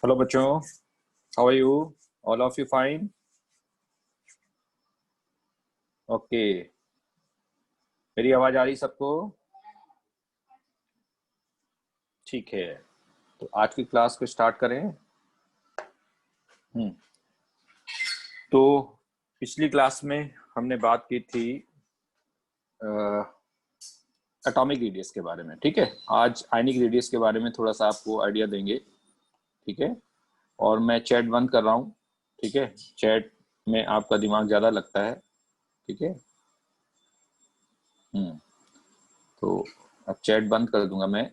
Hello बच्चों, how are you? All of you fine? Okay, मेरी आवाज आ रही सबको? ठीक है, तो आज की क्लास को स्टार्ट करें। तो पिछली क्लास में हमने बात की थी एटॉमिक रेडियस के बारे में। ठीक है, आज आयनिक रेडियस के बारे में थोड़ा सा आपको आइडिया देंगे। ठीक है, और मैं चैट बंद कर रहा हूँ। ठीक है, चैट में आपका दिमाग ज़्यादा लगता है। ठीक है, तो अब चैट बंद कर दूंगा मैं।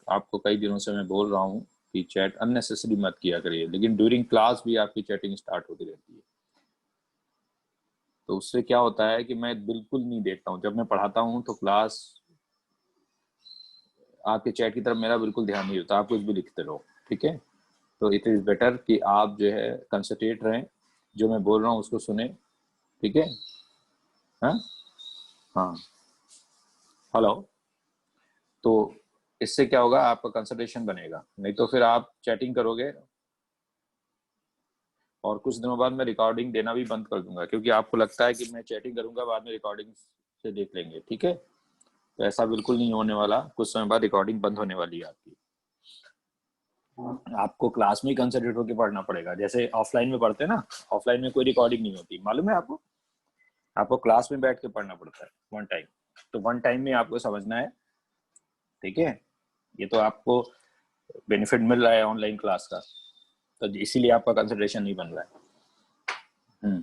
आपको कई दिनों से मैं बोल रहा हूँ कि चैट अननेसेसरी मत किया करिए, लेकिन ड्यूरिंग क्लास भी आपकी चैटिंग स्टार्ट होती रहती है। तो उससे क्या होता है कि मैं बिल्कुल नहीं देखता हूँ। जब मैं पढ़ाता हूँ तो क्लास आपके चैट की तरफ मेरा बिल्कुल ध्यान नहीं होता, आप कुछ भी लिखते रहो। ठीक है, तो इट इज़ बेटर कि आप जो है कंसंट्रेट रहें, जो मैं बोल रहा हूँ उसको सुने। ठीक है, हाँ हाँ, हेलो। तो इससे क्या होगा, आपका कंसंट्रेशन बनेगा। नहीं तो फिर आप चैटिंग करोगे और कुछ दिनों बाद मैं रिकॉर्डिंग देना भी बंद कर दूंगा, क्योंकि आपको लगता है कि मैं चैटिंग करूंगा, बाद में रिकॉर्डिंग से देख लेंगे। ठीक है, तो ऐसा बिल्कुल नहीं होने वाला। कुछ समय बाद रिकॉर्डिंग बंद होने वाली है आपकी। आपको क्लास में ही कंसंट्रेट होकर पढ़ना पड़ेगा, जैसे ऑफलाइन में पढ़ते हैं ना। ऑफलाइन में कोई रिकॉर्डिंग नहीं होती, मालूम है आपको? आपको क्लास में बैठ के पढ़ना पड़ता है वन टाइम। तो वन टाइम में आपको समझना है। ठीक है, ये तो आपको बेनिफिट मिल रहा है ऑनलाइन क्लास का, तो इसीलिए आपका कंसंट्रेशन नहीं बन रहा है।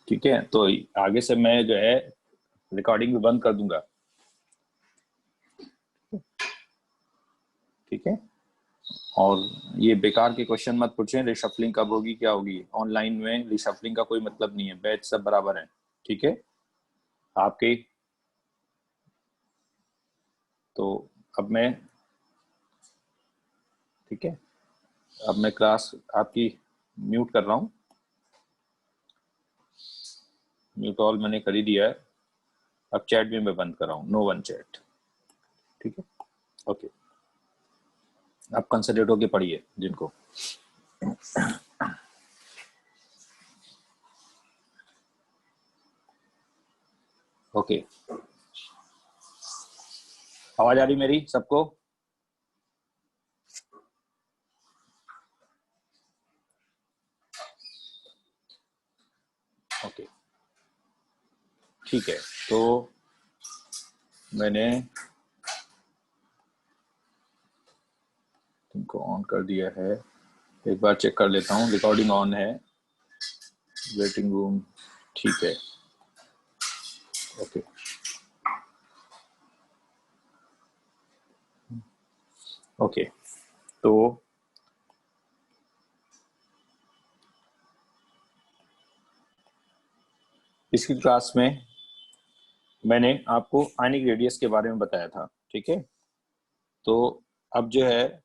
ठीक है, तो आगे से मैं जो है रिकॉर्डिंग भी बंद कर दूंगा। ठीक है, और ये बेकार के क्वेश्चन मत पूछें, रिशफलिंग कब होगी क्या होगी। ऑनलाइन में रिशफलिंग का कोई मतलब नहीं है, बैच सब बराबर है। ठीक है, आपके तो अब मैं, ठीक है, अब मैं क्लास आपकी म्यूट कर रहा हूँ। म्यूट ऑल मैंने कर ही दिया है। अब चैट भी मैं बंद कर रहा हूँ, नो वन चैट। ठीक है, ओके, आप कंसंट्रेट होके पढ़िए जिनको। ओके, आवाज आ रही मेरी सबको? ओके, ठीक है, तो मैंने तुमको ऑन कर दिया है। एक बार चेक कर लेता हूँ, रिकॉर्डिंग ऑन है। वेटिंग रूम, ठीक है, ओके। ओके, तो इसकी क्लास में मैंने आपको आयनिक रेडियस के बारे में बताया था। ठीक है, तो अब जो है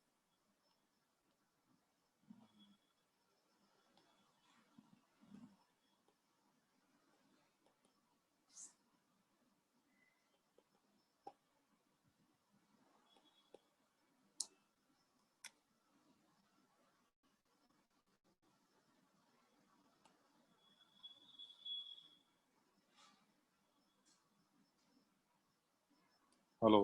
hello,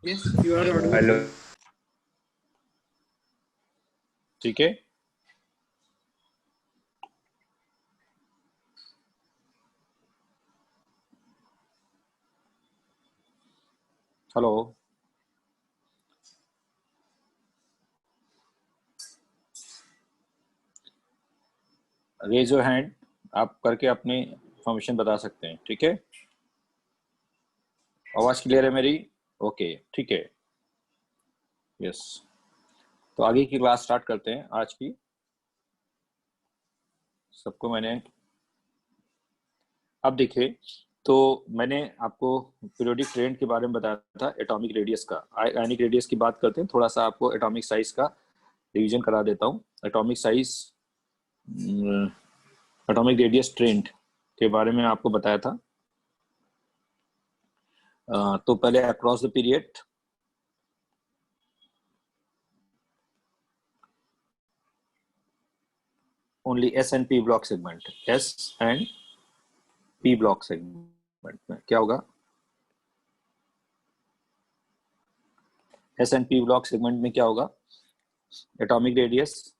Yes, you are audible. Hello, ठीक है, हेलो, रेज योर हैंड, आप करके अपनी इंफॉर्मेशन बता सकते हैं। ठीक है, आवाज क्लियर है मेरी? ओके, ठीक है, यस। तो आगे की क्लास स्टार्ट करते हैं आज की। सबको मैंने अब देखिए, तो मैंने आपको पीरियोडिक ट्रेंड के बारे में बताया था, एटॉमिक रेडियस का। आयनिक रेडियस की बात करते हैं, थोड़ा सा आपको एटॉमिक साइज का रिवीजन करा देता हूँ। Atomic size, atomic radius trend के बारे में आपको बताया था। तो पहले across the period, only S and P block segment, S and P block segment में क्या होगा, S and P block segment में क्या होगा, एटॉमिक रेडियस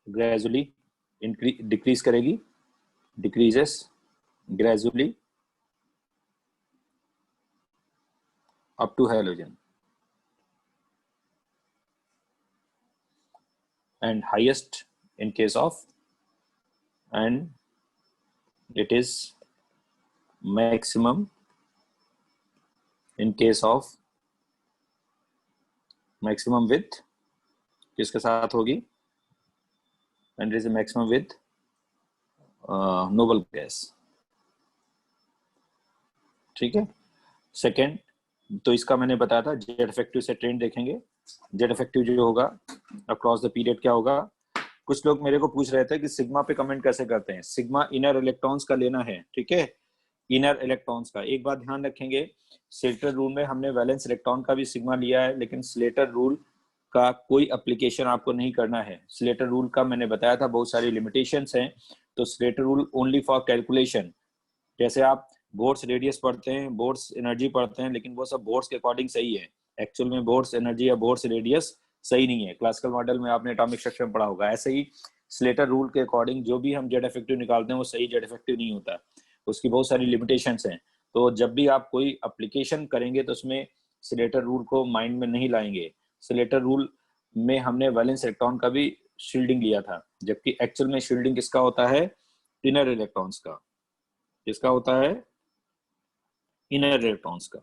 ग्रेजुअली डिक्रीज करेगी, decreases gradually up to halogen, and highest in case of, and it is maximum in case of, maximum with किसके साथ होगी, and it is a maximum with noble gas, ठीक है। Second, तो इसका मैंने बताया था जेड इफेक्टिव से ट्रेंड देखेंगे, जेड इफेक्टिव जो होगा अक्रॉस द पीरियड क्या होगा। कुछ लोग मेरे को पूछ रहे थे कि सिग्मा पे कमेंट कैसे करते हैं, सिग्मा इनर इलेक्ट्रॉन्स का लेना है, ठीक है, इनर इलेक्ट्रॉन्स का। एक बात ध्यान रखेंगे, स्लेटर रूल में हमने वैलेंस इलेक्ट्रॉन का भी सिग्मा लिया है, लेकिन स्लेटर रूल का कोई एप्लीकेशन आपको नहीं करना है। स्लेटर रूल का मैंने बताया था बहुत सारी लिमिटेशंस हैं, तो Slater rule only for calculation. जैसे आप बोर्ड्स रेडियस पढ़ते हैं, बोर्ड्स एनर्जी पढ़ते हैं, लेकिन वो सब बोर्ड्स के अकॉर्डिंग सही है, एक्चुअल में बोर्ड्स एनर्जी या बोर्ड्स रेडियस सही नहीं है। क्लासिकल मॉडल में आपने एटॉमिक स्ट्रक्चर में पढ़ा होगा। ऐसे ही स्लेटर रूल के अकॉर्डिंग जो भी हम जेड इफेक्टिव निकालते हैं वो सही जेड इफेक्टिव नहीं होता, उसकी बहुत सारी लिमिटेशंस हैं। तो जब भी आप कोई एप्लीकेशन करेंगे तो उसमें स्लेटर रूल को माइंड में नहीं लाएंगे। स्लेटर रूल में हमने वैलेंस इलेक्ट्रॉन का भी शील्डिंग लिया था, जबकि एक्चुअल में शील्डिंग किसका होता है, इनर इलेक्ट्रॉन्स का। किसका होता है, इनर इलेक्ट्रॉन्स का।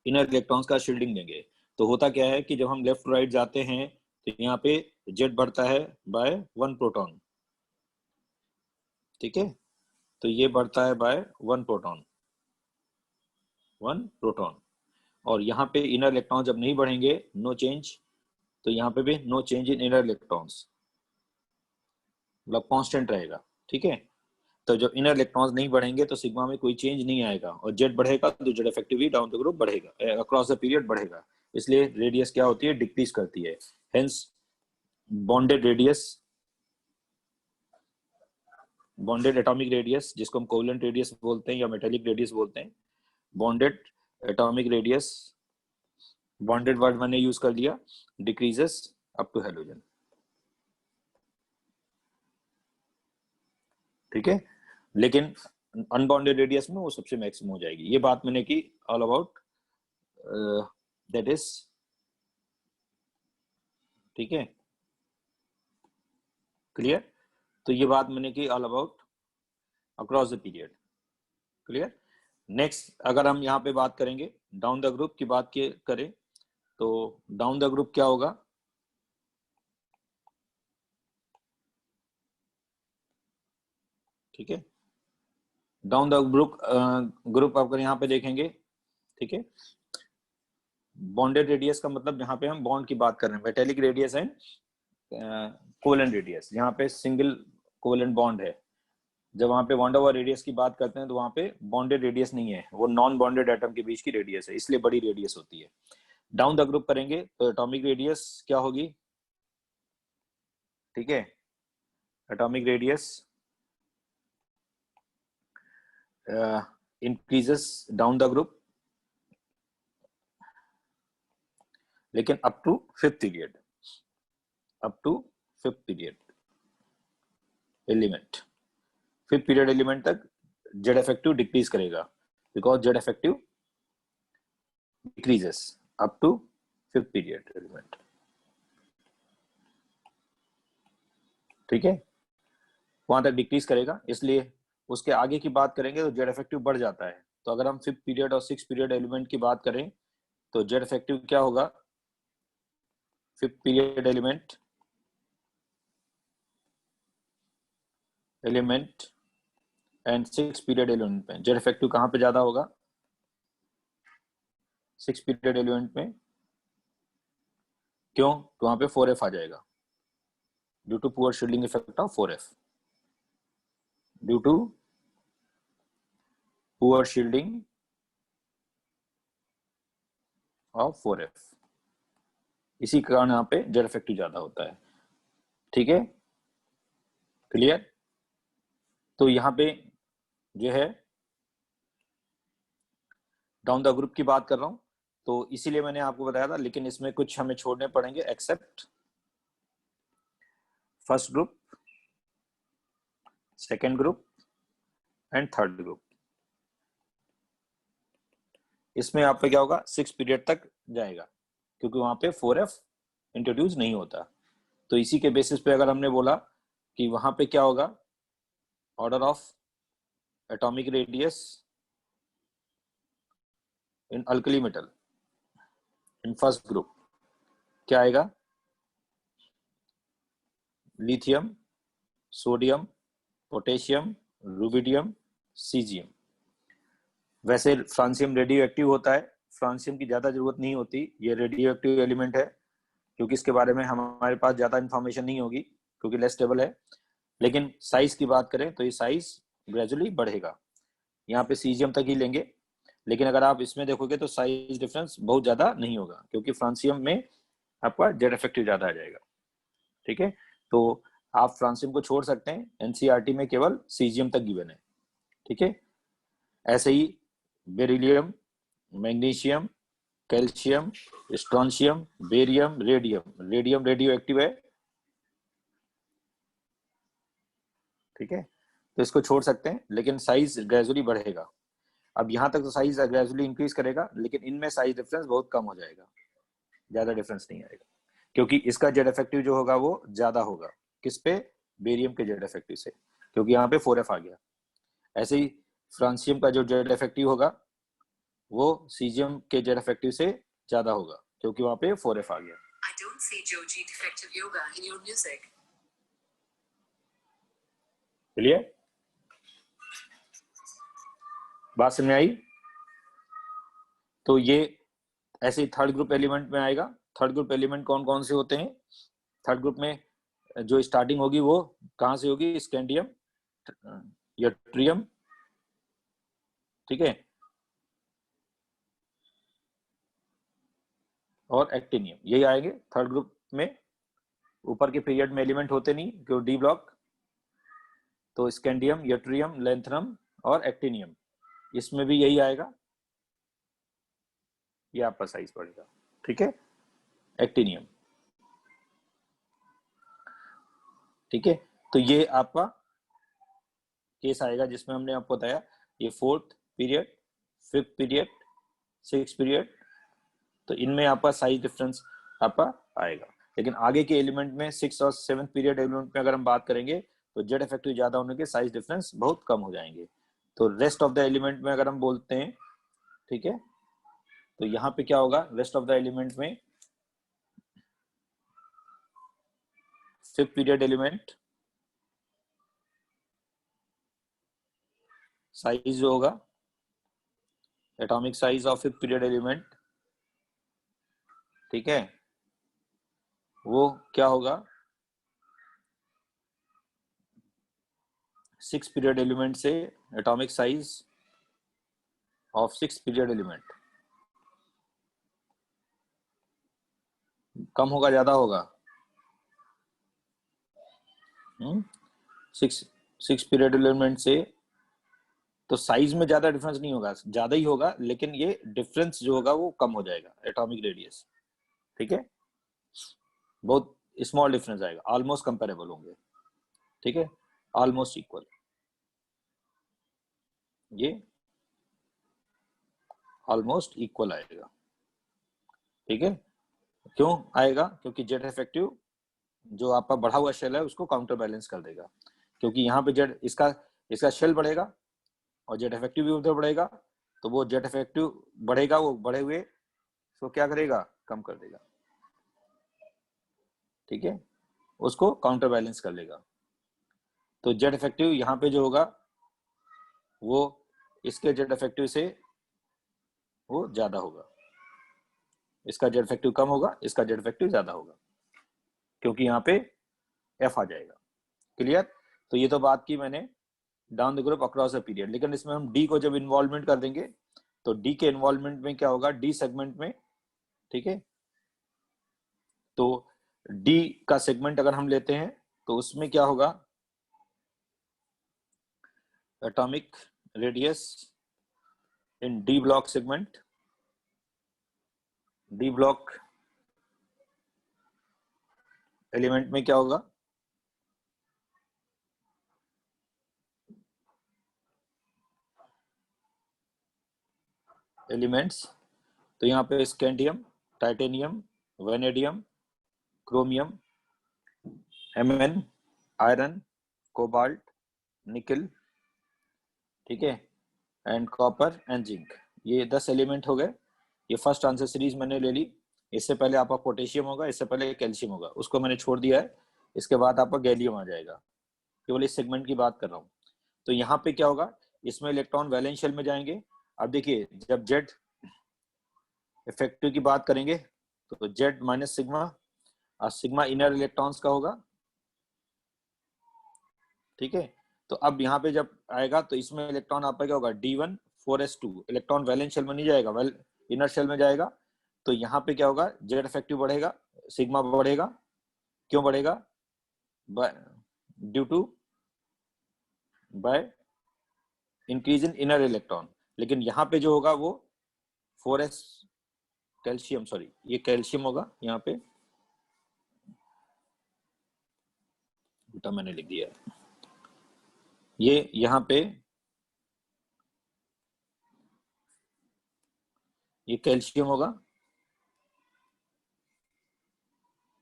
इनर इलेक्ट्रॉन्स का शील्डिंग देंगे तो होता क्या है कि जब हम लेफ्ट राइट जाते हैं तो यहाँ पे जेड बढ़ता है बाय 1 प्रोटॉन, ठीक है, तो ये बढ़ता है बाय 1 प्रोटॉन, 1 प्रोटॉन। और यहाँ पे इनर इलेक्ट्रॉन जब नहीं बढ़ेंगे, नो चेंज, तो यहाँ पे भी no change in inner electrons, मतलब कांस्टेंट रहेगा, ठीक है। तो जब इनर इलेक्ट्रॉन्स नहीं बढ़ेंगे तो सिग्मा में कोई चेंज नहीं आएगा, और जेड बढ़ेगा तो Z effective down the group बढ़ेगा, अक्रॉस द पीरियड बढ़ेगा। इसलिए रेडियस क्या होती है, डिक्रीज करती है। Hence bonded radius, bonded atomic radius जिसको हम कोवेलेंट रेडियस बोलते हैं या मेटेलिक रेडियस बोलते हैं, bonded atomic radius, bonded word मैंने यूज कर लिया, डिक्रीजेस अप टू हेलोजन, ठीक है। लेकिन अनबॉन्डेड रेडियस में वो सबसे मैक्सिमम हो जाएगी। ये बात मैंने की ऑल अबाउट दैट इज, ठीक है, क्लियर। तो ये बात मैंने की all about across the period, clear. Next अगर हम यहाँ पे बात करेंगे डाउन द ग्रुप की बात करें तो डाउन द ग्रुप क्या होगा, ठीक है, डाउन द ग्रुप अगर यहाँ पे देखेंगे, ठीक है, बॉन्डेड रेडियस का मतलब यहाँ पे हम बॉन्ड की बात कर रहे हैं, metallic radius and covalent radius. यहाँ पे सिंगल कोवेलेंट बॉन्ड है, जब वहां पे वॉन ओवर रेडियस की बात करते हैं तो वहां पे बॉन्डेड रेडियस नहीं है, वो नॉन बॉन्डेड एटम के बीच की रेडियस है, इसलिए बड़ी रेडियस होती है। डाउन द ग्रुप करेंगे तो एटॉमिक रेडियस क्या होगी, ठीक है, atomic radius increases down the group, लेकिन up to fifth period, up to fifth period element, fifth period element तक जेड इफेक्टिव डिक्रीज करेगा, because Z effective decreases up to fifth period element, ठीक है, वहां तक डिक्रीज करेगा। इसलिए उसके आगे की बात करेंगे तो जेड इफेक्टिव बढ़ जाता है। तो अगर हम फिफ्थ पीरियड और सिक्स पीरियड एलिमेंट की बात करें तो जेड इफेक्टिव क्या होगा, fifth period element and six period element में जेड इफेक्टिव कहां पे ज्यादा होगा, सिक्स पीरियड एलिमेंट में। क्यों, तो वहां पे 4f आ जाएगा, due to poor shielding effect of 4f, due to poor shielding of 4f। इसी कारण यहाँ पे जेड इफेक्टिव ज्यादा होता है। ठीक है, क्लियर। तो यहाँ पे जो है डाउन द ग्रुप की बात कर रहा हूं, तो इसीलिए मैंने आपको बताया था, लेकिन इसमें कुछ हमें छोड़ने पड़ेंगे accept first group, second group and third group. इसमें आप पे क्या होगा, 6 पीरियड तक जाएगा, क्योंकि वहां पे 4f इंट्रोड्यूस नहीं होता। तो इसी के बेसिस पे अगर हमने बोला कि वहां पे क्या होगा, order of atomic radius in alkali metal in first group क्या आएगा, lithium, sodium, potassium, rubidium, caesium. वैसे फ्रांसियम रेडियो एक्टिव होता है, फ्रांसियम की ज्यादा जरूरत नहीं होती, ये रेडियो एक्टिव एलिमेंट है, क्योंकि इसके बारे में हमारे पास ज्यादा इंफॉर्मेशन नहीं होगी क्योंकि लेस स्टेबल है। लेकिन साइज की बात करें तो ये साइज ग्रेजुअली बढ़ेगा, यहाँ पे सीजियम तक ही लेंगे। लेकिन अगर आप इसमें देखोगे तो साइज डिफरेंस बहुत ज्यादा नहीं होगा, क्योंकि फ्रांसियम में आपका जेड इफेक्टिव ज्यादा आ जाएगा। ठीक है, तो आप फ्रांसियम को छोड़ सकते हैं, एनसीईआरटी में केवल सीजियम तक गिवन है। ठीक है, ऐसे ही beryllium, magnesium, calcium, strontium, barium, radium. Radium radioactive है। ठीक है, तो इसको छोड़ सकते हैं, लेकिन साइज ग्रेजुअली बढ़ेगा। अब यहां तक तो साइज ग्रेजुअली इंक्रीज करेगा, लेकिन इनमें साइज डिफरेंस बहुत कम हो जाएगा, ज्यादा डिफरेंस नहीं आएगा, क्योंकि इसका जेड इफेक्टिव जो होगा वो ज्यादा होगा किस पे, बेरियम के जेड इफेक्टिव से, क्योंकि यहाँ पे 4f आ गया। ऐसे ही फ्रांसियम का जो जेड इफेक्टिव होगा वो सीजियम के जेड इफेक्टिव से ज्यादा होगा, क्योंकि वहां पे 4f आ गया। I don't see Joji defective yoga in your music. Clear, बात समझ में आई। तो ये ऐसे ही थर्ड ग्रुप एलिमेंट में आएगा। थर्ड ग्रुप एलिमेंट कौन कौन से होते हैं, थर्ड ग्रुप में जो स्टार्टिंग होगी वो कहां से होगी, स्कैंडियम या ट्रियम। ठीक है, और एक्टिनियम, यही आएंगे थर्ड ग्रुप में। ऊपर के पीरियड में एलिमेंट होते नहीं, क्यों डी ब्लॉक, तो स्कैंडियम, यट्रियम, लेंथनम और एक्टिनियम, इसमें भी यही आएगा, ये आपका साइज पड़ेगा। ठीक है, एक्टिनियम। ठीक है, तो ये आपका केस आएगा जिसमें हमने आपको बताया ये fourth period, fifth period, six period, तो इनमें आपका साइज डिफरेंस आपका आएगा। लेकिन आगे के एलिमेंट में सिक्स और सेवंथ पीरियड एलिमेंट में अगर हम बात करेंगे तो जेड इफेक्टिव ज्यादा होने के साइज डिफरेंस बहुत कम हो जाएंगे। तो रेस्ट ऑफ द एलिमेंट में अगर हम बोलते हैं, ठीक है, तो यहाँ पे क्या होगा, रेस्ट ऑफ द एलिमेंट में फिफ्थ पीरियड एलिमेंट साइज जो होगा, atomic size of fifth period element, ठीक है, वो क्या होगा, सिक्स पीरियड एलिमेंट से atomic size of six period element कम होगा ज्यादा होगा, सिक्स पीरियड एलिमेंट से, तो साइज में ज्यादा डिफरेंस नहीं होगा, ज्यादा ही होगा, लेकिन ये डिफरेंस जो होगा वो कम हो जाएगा, एटॉमिक रेडियस। ठीक है, बहुत स्मॉल डिफरेंस आएगा, ऑलमोस्ट कंपेरेबल होंगे। ठीक है, ऑलमोस्ट इक्वल, ये ऑलमोस्ट इक्वल आएगा। ठीक है, क्यों आएगा, क्योंकि जेड इफेक्टिव जो आपका बढ़ा हुआ शेल है उसको काउंटर बैलेंस कर देगा, क्योंकि यहाँ पे जेड इसका शेल बढ़ेगा और जेड इफेक्टिव भी उधर बढ़ेगा, तो वो जेड इफेक्टिव बढ़ेगा, वो बढ़े हुए उसको क्या करेगा, कम कर देगा। ठीक है, उसको काउंटर बैलेंस कर लेगा। तो जेड इफेक्टिव यहाँ पे जो होगा वो इसके जेड इफेक्टिव से वो ज्यादा होगा, इसका जेड इफेक्टिव कम होगा, इसका जेड इफेक्टिव ज्यादा होगा, क्योंकि यहाँ पे एफ आ जाएगा। क्लियर, तो ये तो बात की मैंने down the group across a period, लेकिन इसमें हम डी को जब इन्वॉल्वमेंट कर देंगे तो डी के इन्वॉल्वमेंट में क्या होगा, डी सेगमेंट में ठीक है। तो डी का सेगमेंट अगर हम लेते हैं तो उसमें क्या होगा, atomic radius in d block segment, d block element में क्या होगा, एलिमेंट्स, तो यहाँ पे scandium, titanium, vanadium, chromium, MN, iron, cobalt, nickel, ठीक है, एंड कॉपर एंड जिंक। ये 10 एलिमेंट हो गए। ये फर्स्ट आंसर सीरीज मैंने ले ली। इससे पहले आपका पोटेशियम होगा, इससे पहले कैल्शियम होगा, उसको मैंने छोड़ दिया है। इसके बाद आपका गैलियम आ जाएगा। केवल इस सेगमेंट की बात कर रहा हूँ। तो यहाँ पे क्या होगा, इसमें इलेक्ट्रॉन वैलेंस शेल में जाएंगे। अब देखिए, जब जेड इफेक्टिव की बात करेंगे तो जेड माइनस सिग्मा, और सिग्मा इनर इलेक्ट्रॉन्स का होगा, ठीक है। तो अब यहाँ पे जब आएगा तो इसमें इलेक्ट्रॉन आपका क्या होगा, D1 4s2, electron valence shell में नहीं जाएगा, इनर शेल में जाएगा। तो यहाँ पे क्या होगा, जेड इफेक्टिव बढ़ेगा, सिग्मा बढ़ेगा। क्यों बढ़ेगा, due to by increase in inner electron. लेकिन यहाँ पे जो होगा वो 4s कैल्शियम, सॉरी ये कैल्शियम होगा, यहाँ पे बेटा मैंने लिख दिया, ये यहाँ पे ये कैल्शियम होगा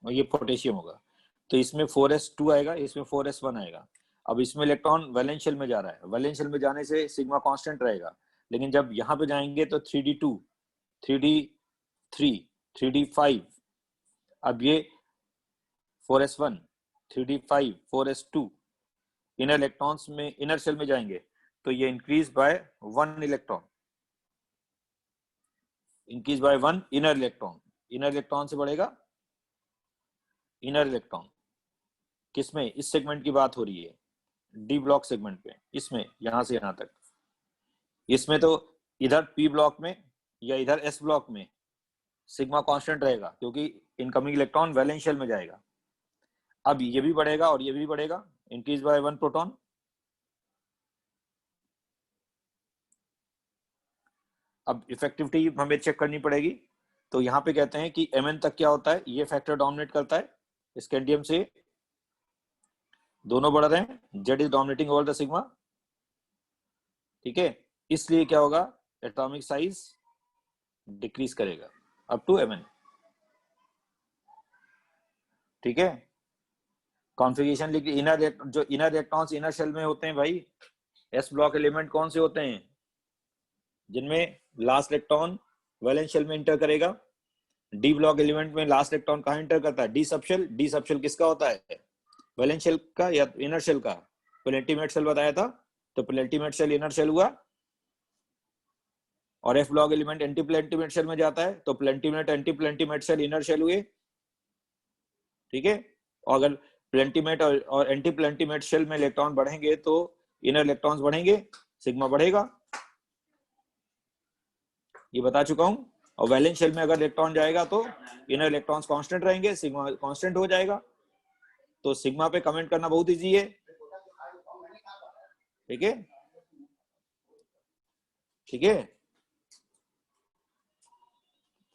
और ये पोटेशियम होगा। तो इसमें 4s2 आएगा, इसमें 4s1 आएगा। अब इसमें इलेक्ट्रॉन वैलेंस शेल में जा रहा है, वैलेंस शेल में जाने से सिग्मा कांस्टेंट रहेगा। लेकिन जब यहाँ पे जाएंगे तो 3d2, 3d3, 3d5, अब ये 4s1, 3d5, 4s2 inner electrons में, इनर शेल में जाएंगे तो ये increase by 1 electron, increase by 1 inner electron. Inner electron से बढ़ेगा इनर इलेक्ट्रॉन, किसमें, इस सेगमेंट की बात हो रही है, डी ब्लॉक सेगमेंट पे, इसमें यहां से यहां तक। इसमें तो इधर पी ब्लॉक में या इधर एस ब्लॉक में सिग्मा कांस्टेंट रहेगा, क्योंकि इनकमिंग इलेक्ट्रॉन वैलेंस शेल में जाएगा। अब ये भी बढ़ेगा और ये भी बढ़ेगा, इंक्रीज बाय 1 प्रोटॉन। अब इफेक्टिविटी हमें चेक करनी पड़ेगी। तो यहाँ पे कहते हैं कि Mn तक क्या होता है, ये फैक्टर डोमिनेट करता है, स्कैंडियम से दोनों बढ़ रहे हैं, Z is dominating over the sigma, ठीक है। इसलिए क्या होगा, एटॉमिक साइज डिक्रीज करेगा अप टू Mn, ठीक है। कॉन्फ़िगरेशन लिख, इनर जो इनर इलेक्ट्रॉन्स इनर शेल में होते हैं भाई, एस ब्लॉक एलिमेंट कौन से होते हैं, जिनमें लास्ट इलेक्ट्रॉन वैलेंस शेल में इंटर करेगा। डी ब्लॉक एलिमेंट में लास्ट इलेक्ट्रॉन कहां इंटर करता है, डी सबशेल। डी सबशेल किसका होता है, वैलेंस शेल का या इनर शेल का, पेलेंटीमेट शेल बताया था, तो पेलेंटीमेट शेल इनर शेल हुआ। और f block element anti penultimate shell में जाता है, तो penultimate anti penultimate shell inner shell हुए, ठीक है। और अगर पेलेंटीमेट और एंटी पेलेंटीमेट शेल में इलेक्ट्रॉन बढ़ेंगे तो इनर इलेक्ट्रॉन्स बढ़ेंगे, सिग्मा बढ़ेगा, ये बता चुका हूं। और वैलेंस शेल में अगर इलेक्ट्रॉन जाएगा तो इनर इलेक्ट्रॉन्स कांस्टेंट रहेंगे, सिग्मा कांस्टेंट हो जाएगा। तो सिग्मा पे कमेंट करना बहुत इजी है, ठीक है, ठीक है।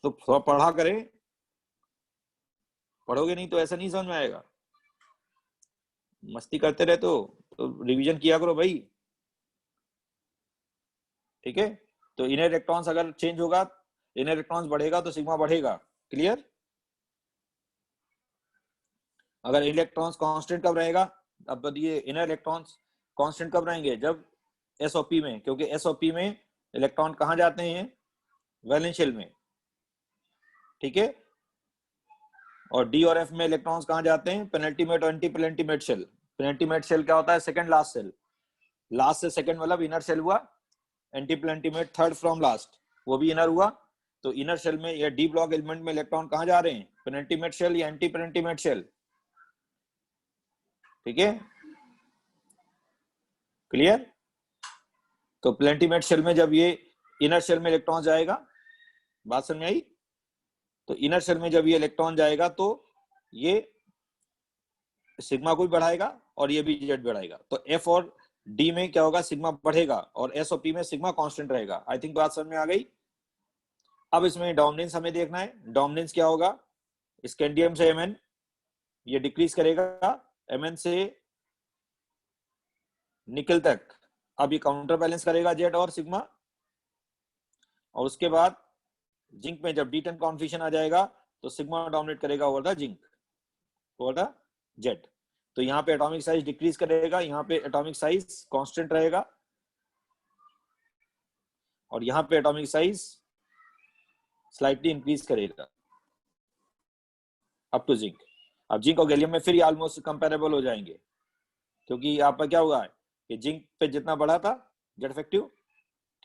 तो थोड़ा पढ़ा करें, पढ़ोगे नहीं तो ऐसा नहीं समझ में आएगा, मस्ती करते रहे तो रिवीजन किया करो भाई, ठीक है। तो इनर इलेक्ट्रॉन्स अगर चेंज होगा, इनर इलेक्ट्रॉन्स बढ़ेगा तो सिग्मा बढ़ेगा, क्लियर। अगर इलेक्ट्रॉन्स कांस्टेंट कब रहेगा, अब बताइए, इनर इलेक्ट्रॉन्स कांस्टेंट कब रहेंगे, जब एसओपी में, क्योंकि एसओपी में इलेक्ट्रॉन कहां जाते हैं, वैलेंस शेल में, ठीक है। और डी और एफ में इलेक्ट्रॉन्स कहां जाते हैं, पेनल्टीमेट और anti penultimate shell. Penultimate shell क्या होता है, सेकंड लास्ट शेल, लास्ट से सेकंड मतलब इनर शेल हुआ। Anti penultimate third from last, वो भी इनर हुआ। तो इनर शेल में या डी ब्लॉक एलिमेंट में इलेक्ट्रॉन कहां जा रहे हैं, पेनल्टीमेट शेल या एंटी पेनल्टीमेट शेल, ठीक है, क्लियर। तो पेनल्टीमेट शेल में जब ये इनर शेल में इलेक्ट्रॉन जाएगा, बात समझ में आई, तो इनर शेल में जब ये इलेक्ट्रॉन जाएगा तो ये सिग्मा को भी बढ़ाएगा और ये भी जेड बढ़ाएगा। तो एफ और डी में क्या होगा, सिग्मा बढ़ेगा और एस और पी में सिग्मा कांस्टेंट रहेगा। आई थिंक बात समझ में आ गई। अब इसमें डोमिनेंस हमें देखना है। डोमिनेंस क्या होगा, स्कैंडियम से एमएन ये डिक्रीज करेगा, एमएन से निकल तक अब ये काउंटर बैलेंस करेगा जेड और सिग्मा। और उसके बाद जिंक में जब D10 कॉन्फिगरेशन आ जाएगा तो सिग्मा डोमिनेट करेगा over the zinc, over the Z. तो यहाँ पे एटॉमिक साइज डिक्रीज करेगा, यहाँ पे एटॉमिक साइज कांस्टेंट रहेगा और यहाँ पे एटॉमिक साइज स्लाइटली इंक्रीज करेगा अप टू जिंक। अब जिंक और गैलियम में फिर ये ऑलमोस्ट कंपेरेबल हो जाएंगे, क्योंकि आपका क्या हुआ है कि जिंक पे जितना बढ़ा था जेड इफेक्टिव,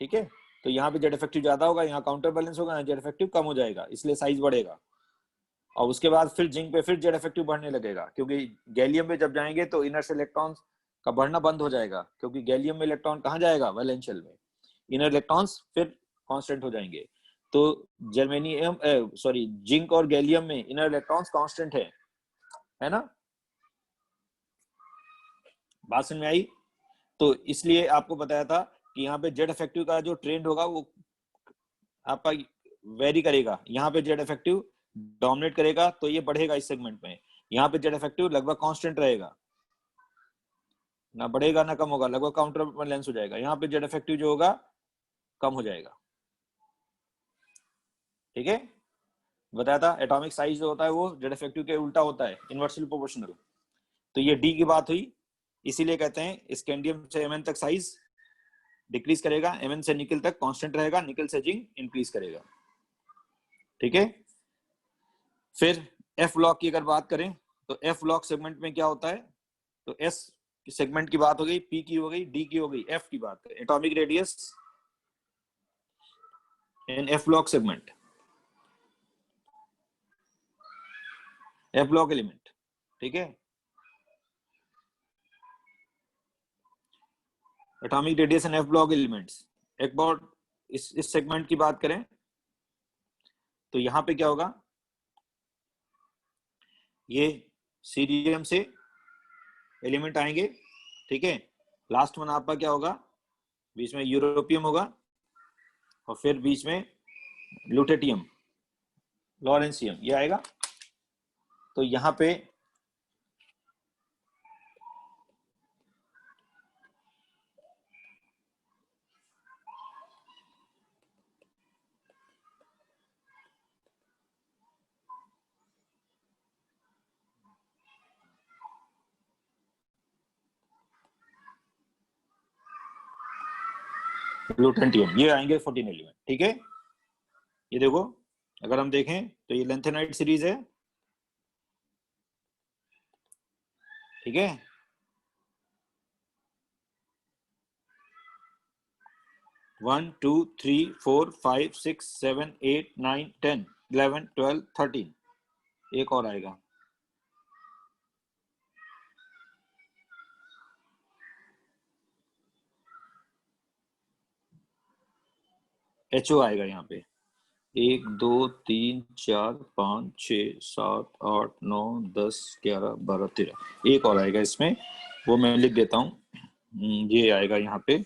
ठीक है, तो यहाँ पे जेड इफेक्टिव ज्यादा होगा, यहाँ काउंटर बैलेंस होगा, यहाँ जेड इफेक्टिव कम हो जाएगा, इसलिए साइज बढ़ेगा। और उसके बाद फिर जिंक पे फिर जेड इफेक्टिव बढ़ने लगेगा, क्योंकि गैलियम में जब जाएंगे तो इनर से इलेक्ट्रॉन्स का बढ़ना बंद हो जाएगा, क्योंकि गैलियम में इलेक्ट्रॉन कहाँ जाएगा, वैलेंस शेल में। इनर इलेक्ट्रॉन्स फिर कांस्टेंट हो जाएंगे। तो जर्मेनियम सॉरी जिंक और गैलियम में इनर इलेक्ट्रॉन्स कांस्टेंट है ना, बात समझ में आई। तो इसलिए आपको बताया था कि यहाँ पे जेड इफेक्टिव का जो ट्रेंड होगा वो आपका वेरी करेगा। यहाँ पे जेड इफेक्टिव डोमिनेट करेगा तो ये बढ़ेगा इस सेगमेंट में, यहाँ पे जेड इफेक्टिव लगभग कांस्टेंट रहेगा, ना बढ़ेगा ना कम होगा, लगभग काउंटर बैलेंस हो जाएगा। यहाँ पे जेड इफेक्टिव जो होगा कम हो जाएगा, ठीक है। बताया था एटॉमिक साइज जो होता है वो जेड इफेक्टिव के उल्टा होता है, इनवर्सली प्रोपोर्शनल। तो ये डी की बात हुई, इसीलिए कहते हैं स्कैंडियम से एमएन तक साइज डिक्रीज करेगा, एमएन से निकल तक कांस्टेंट रहेगा, निकल से जिंक इंक्रीज करेगा, ठीक है। फिर एफ ब्लॉक की अगर बात करें तो एफ ब्लॉक सेगमेंट में क्या होता है, तो एस सेगमेंट की बात हो गई, पी की हो गई, डी की हो गई, एफ की बात करें atomic radius in F block segment, F block element, ठीक है। Atomic radius in F block elements. एक बार इस सेगमेंट की बात करें तो यहां पे क्या होगा, ये सीरियम से एलिमेंट आएंगे, ठीक है। लास्ट वन आपका क्या होगा, बीच में यूरोपियम होगा और फिर बीच में लुटेटियम लॉरेंसियम ये आएगा। तो यहां पे लुटेंटियम ये आएंगे 14 एलिमेंट, ठीक है। ये देखो अगर हम देखें तो ये लेंथेनाइट सीरीज है, ठीक है। One two three four five six seven eight nine 10 11 12 13 एक और आएगा, एचओ आएगा यहाँ पे 1 2 3 4 5 6 7 8 9 10 11 12 13 एक और आएगा इसमें, वो मैं लिख देता हूँ। ये आएगा यहाँ पे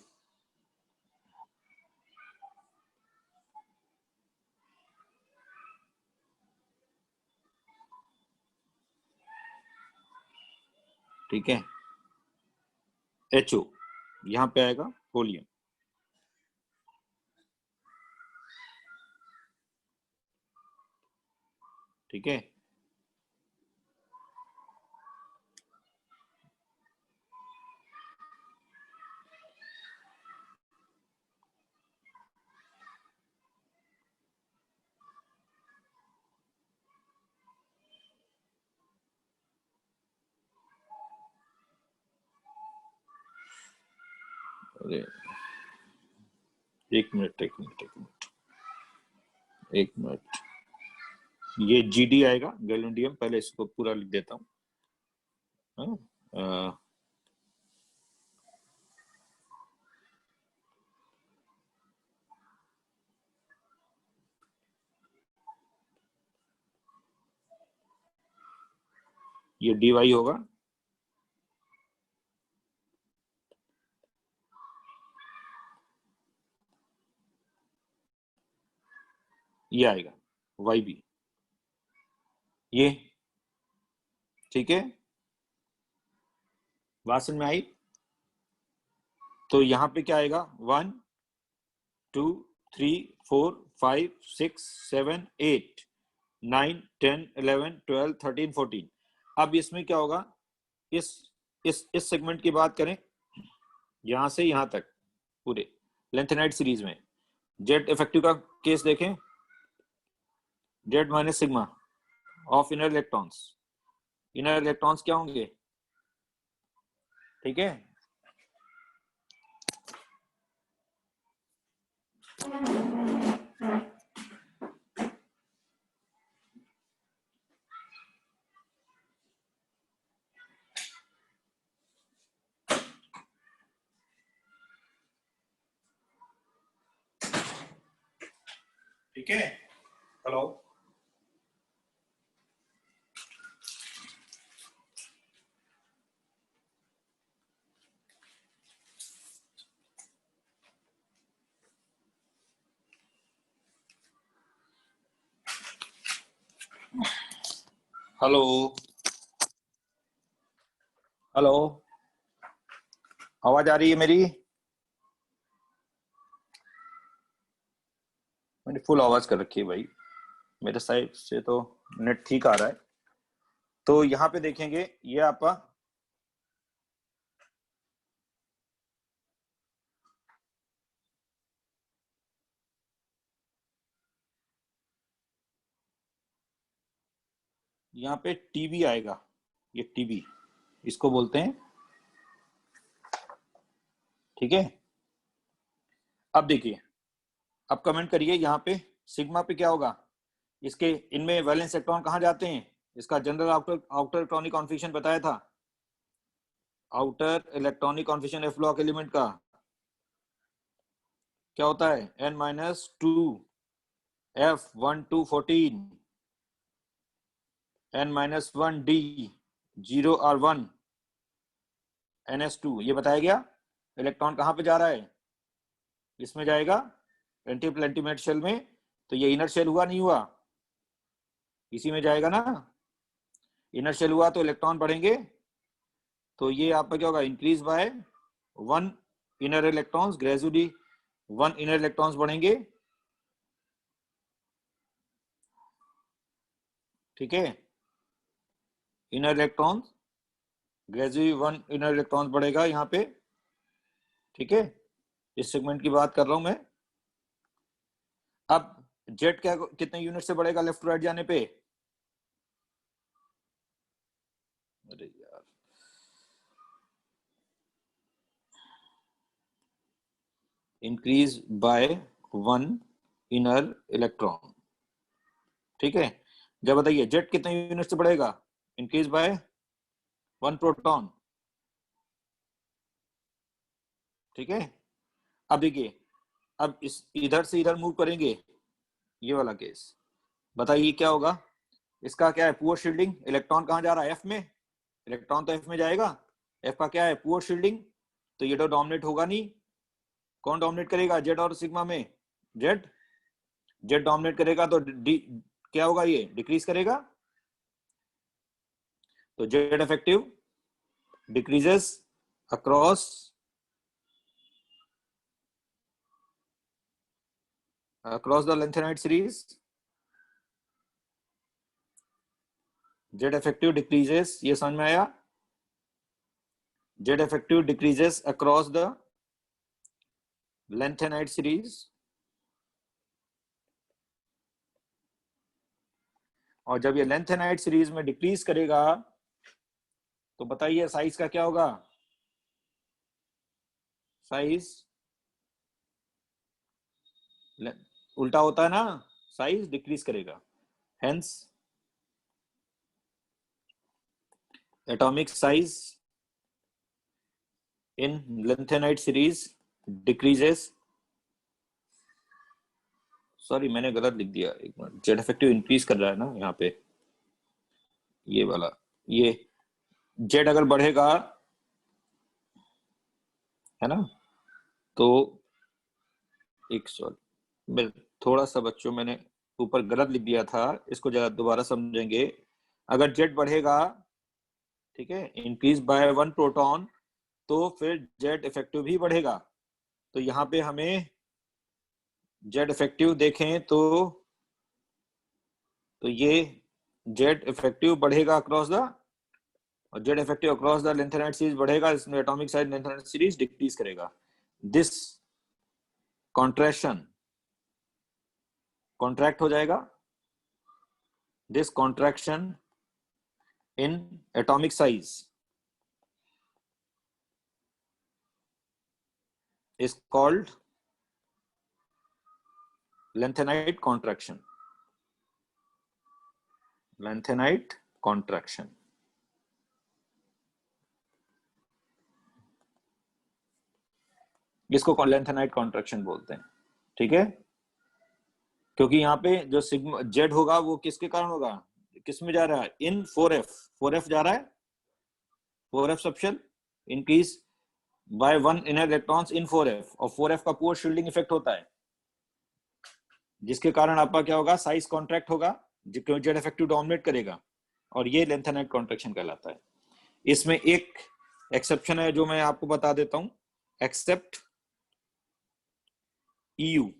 ठीक है, एचओ यहाँ पे आएगा वॉल्यूम, ठीक है। अरे एक मिनट एक मिनट एक मिनट एक मिनट, ये जीडी आएगा गैलेंडियम, पहले इसको पूरा लिख देता हूँ। ये dy होगा, ये आएगा yb, ये ठीक है, बात समझ में आई। तो यहाँ पे क्या आएगा 1 2 3 4 5 6 7 8 9 10 11 12 13 14। अब इसमें क्या होगा, इस सेगमेंट की बात करें, यहां से यहां तक पूरे लेंथेनाइड सीरीज में जेड इफेक्टिव का केस देखें, Z minus sigma of inner electrons, inner electrons क्या होंगे, ठीक है। ठीक है, हेलो, हेलो, हेलो, आवाज आ रही है मेरी? मैंने फुल आवाज कर रखी है भाई, मेरे साइड से तो नेट ठीक आ रहा है। तो यहाँ पे देखेंगे, ये आपका यहाँ पे टीबी आएगा, ये टीबी इसको बोलते हैं, ठीक है। अब देखिए, अब कमेंट करिए यहाँ पे सिग्मा पे क्या होगा, इसके इनमें वैलेंस इलेक्ट्रॉन कहाँ जाते हैं, इसका general outer outer electronic configuration बताया था, outer electronic configuration F block element का क्या होता है, n-2 f1 2 14 n-1 d 0 r1 ns2, ये बताया गया। इलेक्ट्रॉन कहाँ पे जा रहा है, इसमें जाएगा एंटी प्लेंटिमेट शेल में, तो ये इनर शेल हुआ नहीं हुआ, इसी में जाएगा ना, इनर शेल हुआ तो इलेक्ट्रॉन बढ़ेंगे, तो ये आपका क्या होगा, increase by 1 inner electrons, gradually 1 inner electrons बढ़ेंगे, ठीक है, inner electrons gradually 1 inner electrons बढ़ेगा यहाँ पे, ठीक है, इस सेगमेंट की बात कर रहा हूं मैं। अब जेट क्या कितने यूनिट से बढ़ेगा लेफ्ट टू राइट जाने पे, अरे यार, इंक्रीज बाय 1 इनर इलेक्ट्रॉन, ठीक है। जब बताइए जेट कितने यूनिट से बढ़ेगा, इंक्रीज बाय 1 प्रोटॉन, ठीक है। अब देखिए, अब इस इधर से इधर मूव करेंगे, ये वाला केस, बताइए क्या होगा, इसका क्या है, पुअर शील्डिंग, इलेक्ट्रॉन कहाँ जा रहा है, एफ में, इलेक्ट्रॉन तो एफ में जाएगा, एफ का क्या है, पुअर शील्डिंग, तो ये तो डोमिनेट होगा नहीं, कौन डोमिनेट करेगा, जेड और सिग्मा में, जेड, जेड डोमिनेट करेगा तो क्या होगा, ये डिक्रीज करेगा, तो Z effective decreases across the lanthanide series, Z effective decreases, ये समझ में आया, Z effective decreases across the lanthanide series, और जब ये लेंथेनाइड सीरीज में डिक्रीज करेगा तो बताइए साइज का क्या होगा, साइज उल्टा होता है ना, साइज डिक्रीज करेगा, hence atomic size in lanthanide series decreases, sorry मैंने गलत लिख दिया, एक मिनट, जेड इफेक्टिव इंक्रीज कर रहा है ना यहाँ पे, ये वाला, ये जेड अगर बढ़ेगा, है ना, तो एक सॉरी, थोड़ा सा बच्चों मैंने ऊपर गलत लिख दिया था, इसको जरा दोबारा समझेंगे। अगर जेड बढ़ेगा, ठीक है, इंक्रीज बाय 1 प्रोटॉन, तो फिर जेड इफेक्टिव भी बढ़ेगा। तो यहाँ पे हमें जेड इफेक्टिव देखें तो ये जेड इफेक्टिव बढ़ेगा अक्रॉस द, और Z effective across the lanthanide series बढ़ेगा, इसमें atomic size lanthanide series decrease करेगा। दिस कॉन्ट्रैक्शन कॉन्ट्रैक्ट हो जाएगा, this contraction in atomic size is called lengthenite contraction. Lengthenite contraction. इसको लेंथेनाइट कॉन्ट्रैक्शन बोलते हैं, ठीक है, क्योंकि यहाँ पे जो सिग्मा जेड होगा वो किसके कारण होगा, किस में जा रहा है, इन 4f, 4f जा रहा है, 4f subshell increase by 1 inner electrons in 4f, और 4f का पूरा शील्डिंग इफेक्ट होता है, जिसके कारण आपका क्या होगा, साइज कॉन्ट्रैक्ट होगा, जेड इफेक्टिव डोमिनेट करेगा, और ये लेंथेनाइट कॉन्ट्रैक्शन कहलाता है। इसमें एक एक्सेप्शन है जो मैं आपको बता देता हूं, एक्सेप्ट ईयू,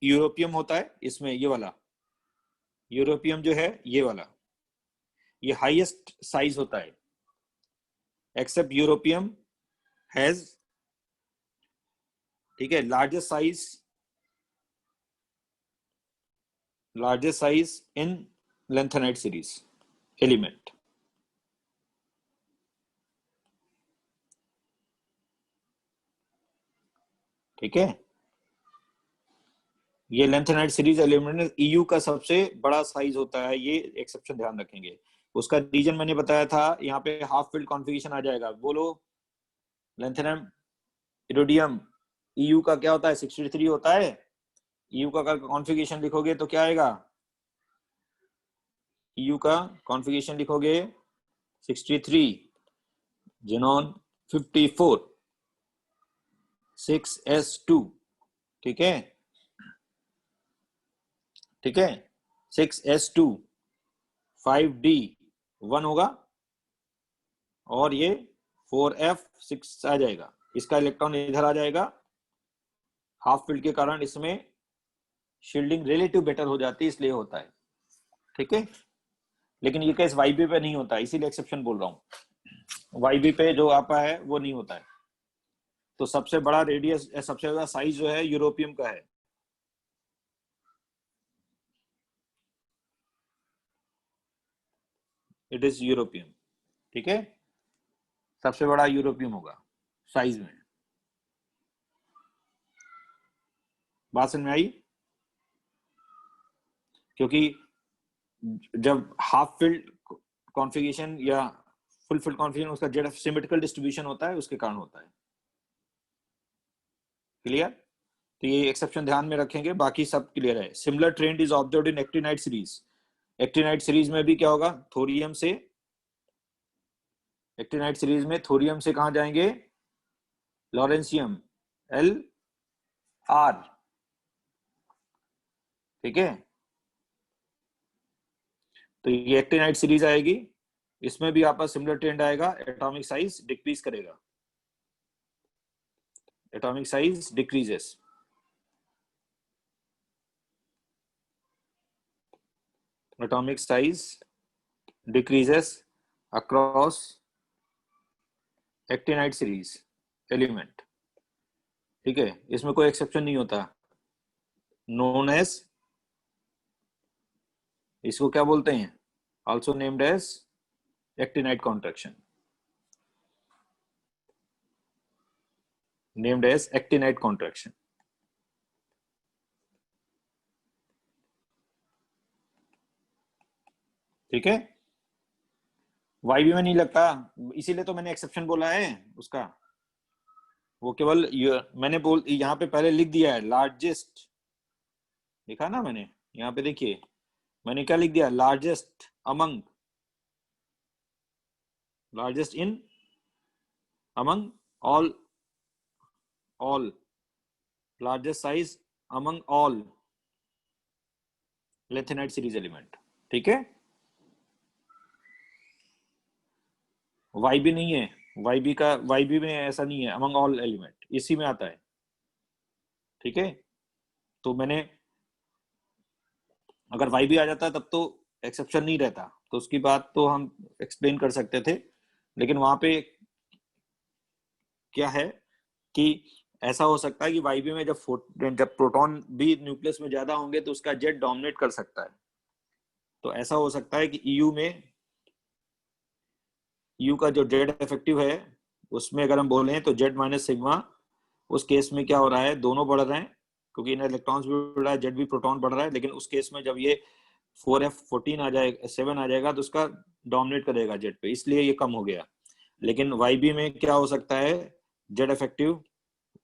यूरोपियम होता है इसमें, ये वाला यूरोपियम जो है, ये वाला, ये हाईएस्ट साइज होता है, एक्सेप्ट यूरोपियम हैज, ठीक है, largest size in lanthanide series element. ठीक है, ये लेंथेनाइट सीरीज एलिमेंट ईयू का सबसे बड़ा साइज होता है, ये एक्सेप्शन ध्यान रखेंगे। उसका रीजन मैंने बताया था, यहाँ पे हाफ फील्ड कॉन्फ़िगरेशन आ जाएगा। बोलो, लेंथेनम इरोडियम ईयू का क्या होता है, 63 होता है। ईयू का कॉन्फ़िगरेशन लिखोगे तो क्या आएगा, ईयू का कॉन्फ़िगरेशन लिखोगे 63, जेनॉन 54, 6s2, ठीक है, ठीक है, 6s2, 5d1 होगा, और ये 4f6 आ जाएगा। इसका इलेक्ट्रॉन इधर आ जाएगा, हाफ फील्ड के कारण इसमें शील्डिंग रिलेटिव बेटर हो जाती है, इसलिए होता है, ठीक है। लेकिन ये केस वाईबी पे नहीं होता, इसीलिए एक्सेप्शन बोल रहा हूं, वाईबी पे जो आपा है वो नहीं होता है। तो सबसे बड़ा रेडियस, सबसे बड़ा साइज जो है यूरोपियम का है, इट इज यूरोपियम, ठीक है, सबसे बड़ा यूरोपियम होगा साइज में। बात समझ में आई? क्योंकि जब हाफ फील्ड कॉन्फ़िगरेशन या फुल फील्ड कॉन्फ़िगरेशन, उसका जेड सिमेट्रिकल डिस्ट्रीब्यूशन होता है, उसके कारण होता है। क्लियर? तो ये एक्सेप्शन ध्यान में रखेंगे, बाकी सब क्लियर है। Similar trend is observed in actinide series. Actinide series में भी क्या होगा, थोरियम से, एक्टिनाइट सीरीज में थोरियम से कहां जाएंगे, लॉरेंसियम Lr, ठीक है। तो ये एक्टिनाइट सीरीज आएगी, इसमें भी आपका सिमिलर ट्रेंड आएगा, एटॉमिक साइज डिक्रीज करेगा, atomic size decreases. atomic size decreases across actinide series element, ठीक है, इसमें कोई एक्सेप्शन नहीं होता। नोन एज, इसको क्या बोलते हैं, also named as actinide contraction, named as actinide contraction, ठीक है। वाईबी में नहीं लगता, इसीलिए तो मैंने एक्सेप्शन बोला है उसका। वो केवल मैंने यहाँ पे पहले लिख दिया है लार्जेस्ट, लिखा ना मैंने, यहाँ पे देखिए मैंने क्या लिख दिया, largest among largest in among all largest size among all lanthanide series element. ठीक है, YB नहीं है, YB में ऐसा नहीं है, among all element इसी में आता है. ठीक है, तो मैंने अगर YB आ जाता तब तो एक्सेप्शन नहीं रहता, तो उसकी बात तो हम एक्सप्लेन कर सकते थे, लेकिन वहां पे क्या है कि ऐसा हो सकता है कि YB में जब प्रोटॉन भी न्यूक्लियस में ज्यादा होंगे तो उसका जेड डोमिनेट कर सकता है. तो ऐसा हो सकता है कि EU का जो जेड इफेक्टिव है उसमें अगर हम बोलें तो जेड माइनस सिग्मा, उस केस में क्या हो रहा है, दोनों बढ़ रहे हैं क्योंकि इनर इलेक्ट्रॉन्स भी बढ़ रहा है, जेड भी प्रोटॉन बढ़ रहा है, लेकिन उस केस में जब ये 4f14 आ जाएगा, 7 आ जाएगा तो उसका डोमिनेट करेगा जेड पे, इसलिए ये कम हो गया. लेकिन YB में क्या हो सकता है, जेड इफेक्टिव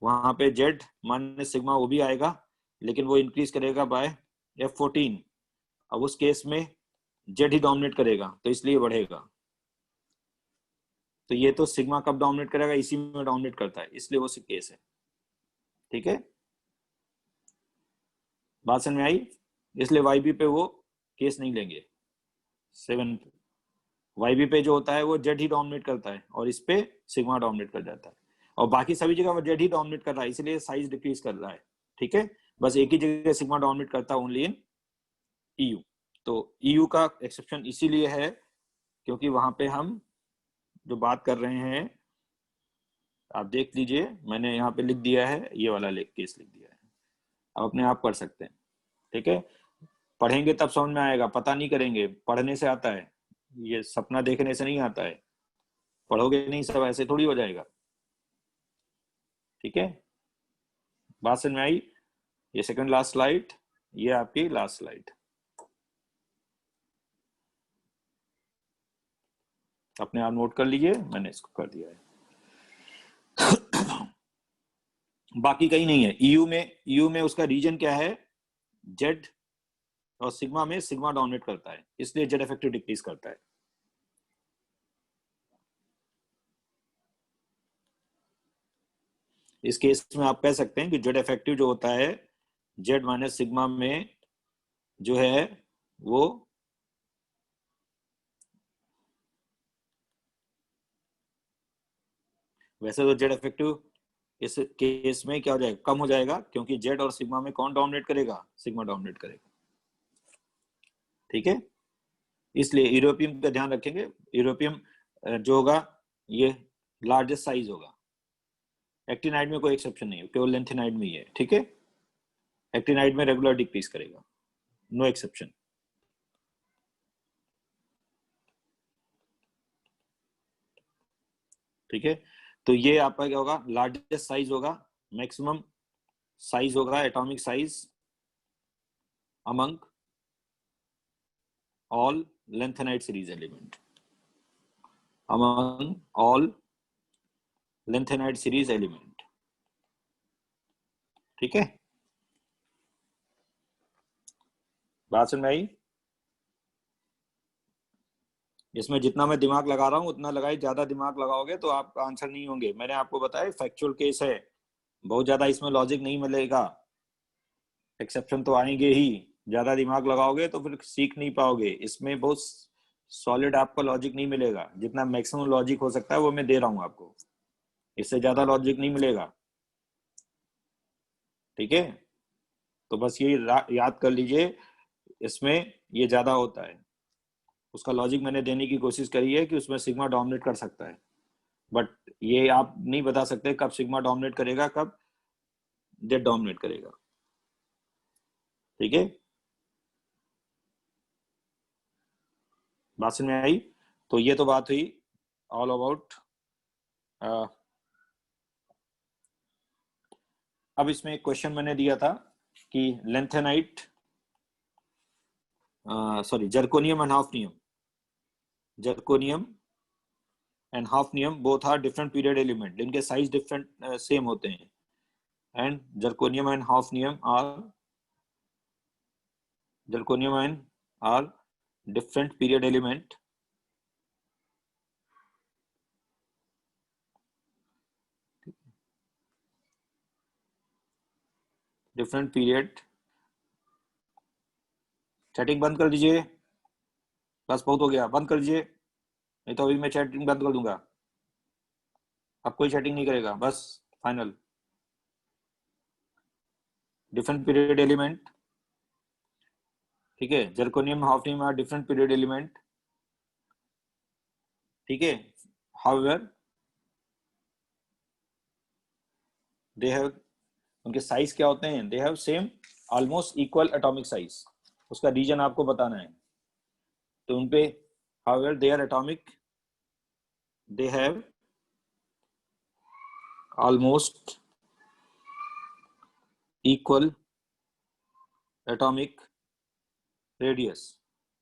वहां पे जेड माइनस सिग्मा वो भी आएगा, लेकिन वो इंक्रीज करेगा बाय f14. अब उस केस में जेड ही डोमिनेट करेगा तो इसलिए बढ़ेगा. तो ये तो सिग्मा कब डोमिनेट करेगा, इसी में डोमिनेट करता है, इसलिए वो केस है. ठीक है, बात समझ में आई. इसलिए YB पे वो केस नहीं लेंगे. 7 YB पे जो होता है वो जेड ही डोमिनेट करता है और इस पे सिग्मा डोमिनेट कर जाता है, और बाकी सभी जगह वो जेड ही डोमिनेट कर रहा है, इसलिए साइज डिक्रीज कर रहा है. ठीक है, बस एक ही जगह सिग्मा डोमिनेट करता है, ओनली इन EU. तो EU का एक्सेप्शन इसीलिए है क्योंकि वहां पे हम जो बात कर रहे हैं, आप देख लीजिए, मैंने यहाँ पे लिख दिया है, ये वाला केस लिख दिया है, आप अपने आप कर सकते हैं. ठीक है, पढ़ेंगे तब समझ में आएगा, पता नहीं करेंगे, पढ़ने से आता है, ये सपना देखने से नहीं आता है, पढ़ोगे नहीं सब ऐसे थोड़ी हो जाएगा. ठीक है, बात समझ में आई. ये सेकंड लास्ट स्लाइड, ये आपकी लास्ट स्लाइड, अपने आप नोट कर लीजिए, मैंने इसको कर दिया है. बाकी कहीं नहीं है. EU में उसका रीजन क्या है, जेड, और सिग्मा में सिग्मा डोमिनेट करता है, इसलिए जेड इफेक्टिव डिक्रीज करता है. इस केस में आप कह सकते हैं कि जेड इफेक्टिव जो होता है जेड माइनस सिग्मा में जो है वो वैसे तो जेड इफेक्टिव इस केस में क्या हो जाएगा, कम हो जाएगा, क्योंकि जेड और सिग्मा में कौन डोमिनेट करेगा, सिग्मा डोमिनेट करेगा. ठीक है, इसलिए यूरोपियम का ध्यान रखेंगे. यूरोपियम जो होगा ये लार्जेस्ट साइज होगा. एक्टिनाइड में कोई एक्सेप्शन नहीं है, केवल लेंथेनाइड में ही है. ठीक है, एक्टिनाइड में रेगुलर डिक्रीज करेगा, नो एक्सेप्शन. ठीक है, तो ये आपका क्या होगा, लार्जेस्ट साइज होगा, मैक्सिमम साइज होगा, atomic size among all lanthanide series element, among all lanthanide series element. ठीक है, बात समझ में आई. इसमें जितना मैं दिमाग लगा रहा हूं उतना लगाई, ज्यादा दिमाग लगाओगे तो आप आंसर नहीं होंगे. मैंने आपको बताया फैक्चुअल केस है, बहुत ज्यादा इसमें लॉजिक नहीं मिलेगा, एक्सेप्शन तो आएंगे ही, ज्यादा दिमाग लगाओगे तो फिर सीख नहीं पाओगे. इसमें बहुत सॉलिड आपका लॉजिक नहीं मिलेगा, जितना मैक्सिमम लॉजिक हो सकता है वो मैं दे रहा हूं आपको, इससे ज्यादा लॉजिक नहीं मिलेगा. ठीक है, तो बस ये याद कर लीजिए, इसमें ये ज्यादा होता है. उसका लॉजिक मैंने देने की कोशिश करी है कि उसमें सिग्मा डोमिनेट कर सकता है, बट ये आप नहीं बता सकते कब सिग्मा डोमिनेट करेगा, कब जेड डोमिनेट करेगा. ठीक है, बात समझ में आई. तो ये तो बात हुई ऑल अबाउट. अब इसमें एक क्वेश्चन मैंने दिया था कि lanthanide, sorry, zirconium and hafnium, zirconium and hafnium both are different period element, इनके साइज डिफरेंट सेम होते हैं, and zirconium and hafnium are different period element different period. Chatting बंद कर दीजिए, बस बहुत हो गया, बंद कर दीजिए, नहीं तो अभी मैं चैटिंग बंद कर दूंगा। अब कोई चैटिंग नहीं करेगा, बस फाइनल। डिफरेंट पीरियड एलिमेंट, ठीक है, zirconium hafnium are different period element, ठीक है। हाउएवर दे हैव, उनके साइज क्या होते हैं, they have same almost equal atomic size, उसका रीजन आपको बताना है। तो उनपे however they are atomic, they have almost equal atomic radius,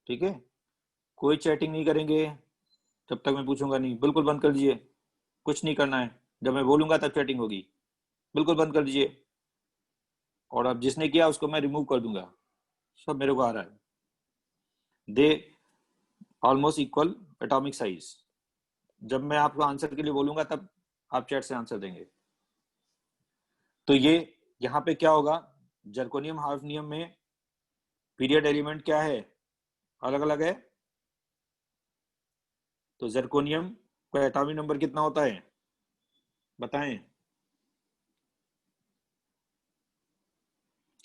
ठीक है। कोई चैटिंग नहीं करेंगे जब तक मैं पूछूंगा नहीं, बिल्कुल बंद कर दीजिए, कुछ नहीं करना है, जब मैं बोलूंगा तब चैटिंग होगी, बिल्कुल बंद कर दीजिए। और अब जिसने किया उसको मैं रिमूव कर दूंगा, सब मेरे को आ रहा है। They almost equal atomic size, जब मैं आपको आंसर के लिए बोलूंगा तब आप चैट से आंसर देंगे। तो ये यहाँ पे क्या होगा, जर्कोनियम हाफनियम में पीरियड एलिमेंट क्या है, अलग अलग है। तो जर्कोनियम का एटॉमिक नंबर कितना होता है बताएं,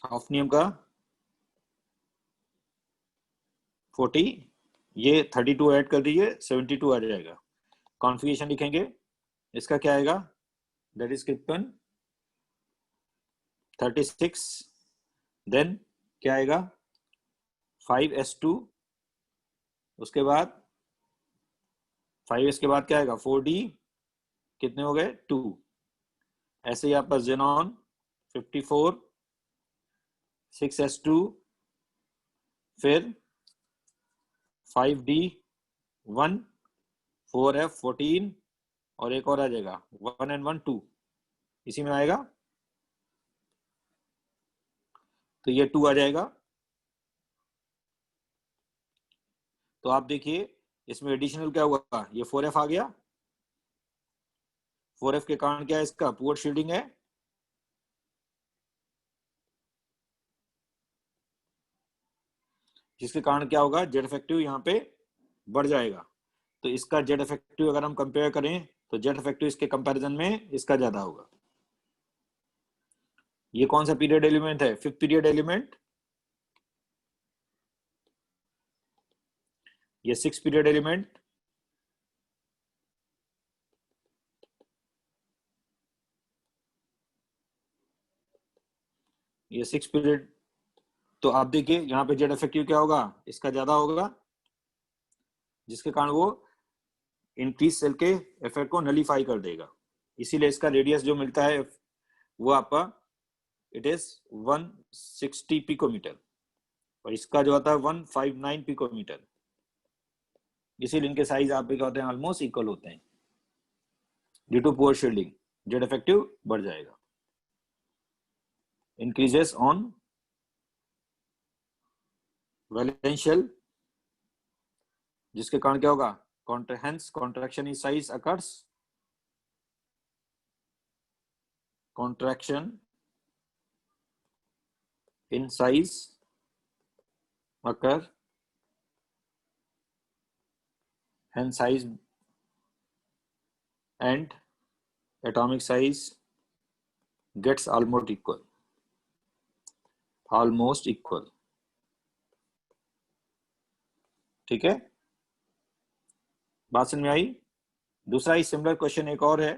हाफनियम का 40, ये 32 ऐड कर दीजिए, 72 आ जाएगा। कॉन्फ़िगरेशन लिखेंगे, इसका क्या आएगा, दैट इज कितन 36, देन क्या आएगा 5s2, उसके बाद 5s के बाद क्या आएगा 4d, कितने हो गए 2। ऐसे ही आपका जेनॉन 54, 6s2, फिर 5d1, 4f14, और एक और आ जाएगा 1 and 1 2, इसी में आएगा, तो ये 2 आ जाएगा। तो आप देखिए इसमें एडिशनल क्या हुआ, ये 4f आ गया, 4f के कारण क्या है, इसका पुअर शील्डिंग है, जिसके कारण क्या होगा, जेड इफेक्टिव यहाँ पे बढ़ जाएगा। तो इसका जेड इफेक्टिव अगर हम कंपेयर करें तो जेड इफेक्टिव इसके कंपैरिजन में इसका ज्यादा होगा। ये कौन सा पीरियड एलिमेंट है, फिफ्थ पीरियड एलिमेंट, ये सिक्स पीरियड एलिमेंट, ये सिक्स पीरियड। तो आप देखिए यहाँ पे जेड इफेक्टिव क्या होगा, इसका ज्यादा होगा, जिसके कारण वो इंक्रीज सेल के इफेक्ट को नलीफाई कर देगा। इसीलिए इसका रेडियस जो मिलता है वो आपका इट इज 160 पिकोमीटर, और इसका जो आता है 159 पिकोमीटर। इसीलिए इनके साइज आप भी कहते हैं ऑलमोस्ट इक्वल होते हैं। Due to poor shielding Z effective बढ़ जाएगा, इंक्रीजेस ऑन वैलेंशियल, जिसके कारण क्या होगा, hence contraction in size occurs, contraction in size occur, hence size and atomic size gets almost equal, almost equal, ठीक है, बात समझ में आई। दूसरा ही सिमिलर क्वेश्चन एक और है,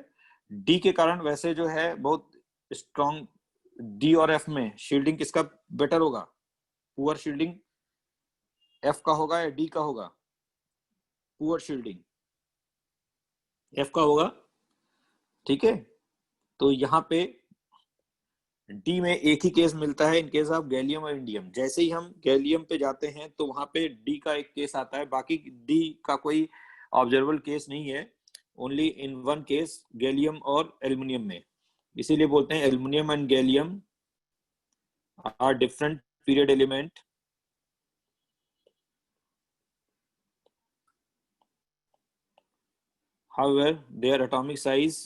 डी के कारण वैसे जो है बहुत स्ट्रॉन्ग, डी और एफ में शील्डिंग किसका बेटर होगा, पुअर शील्डिंग एफ का होगा या डी का होगा, पुअर शील्डिंग एफ का होगा, ठीक है। तो यहाँ पे डी में एक ही केस मिलता है इन केस ऑफ गैलियम और इंडियम। जैसे ही हम गैलियम पे जाते हैं तो वहां पे डी का एक केस आता है, बाकी डी का कोई ऑब्जर्वेबल केस नहीं है, only in one case gallium और एल्युमिनियम में। इसीलिए बोलते हैं aluminium and gallium are different period element, however their atomic size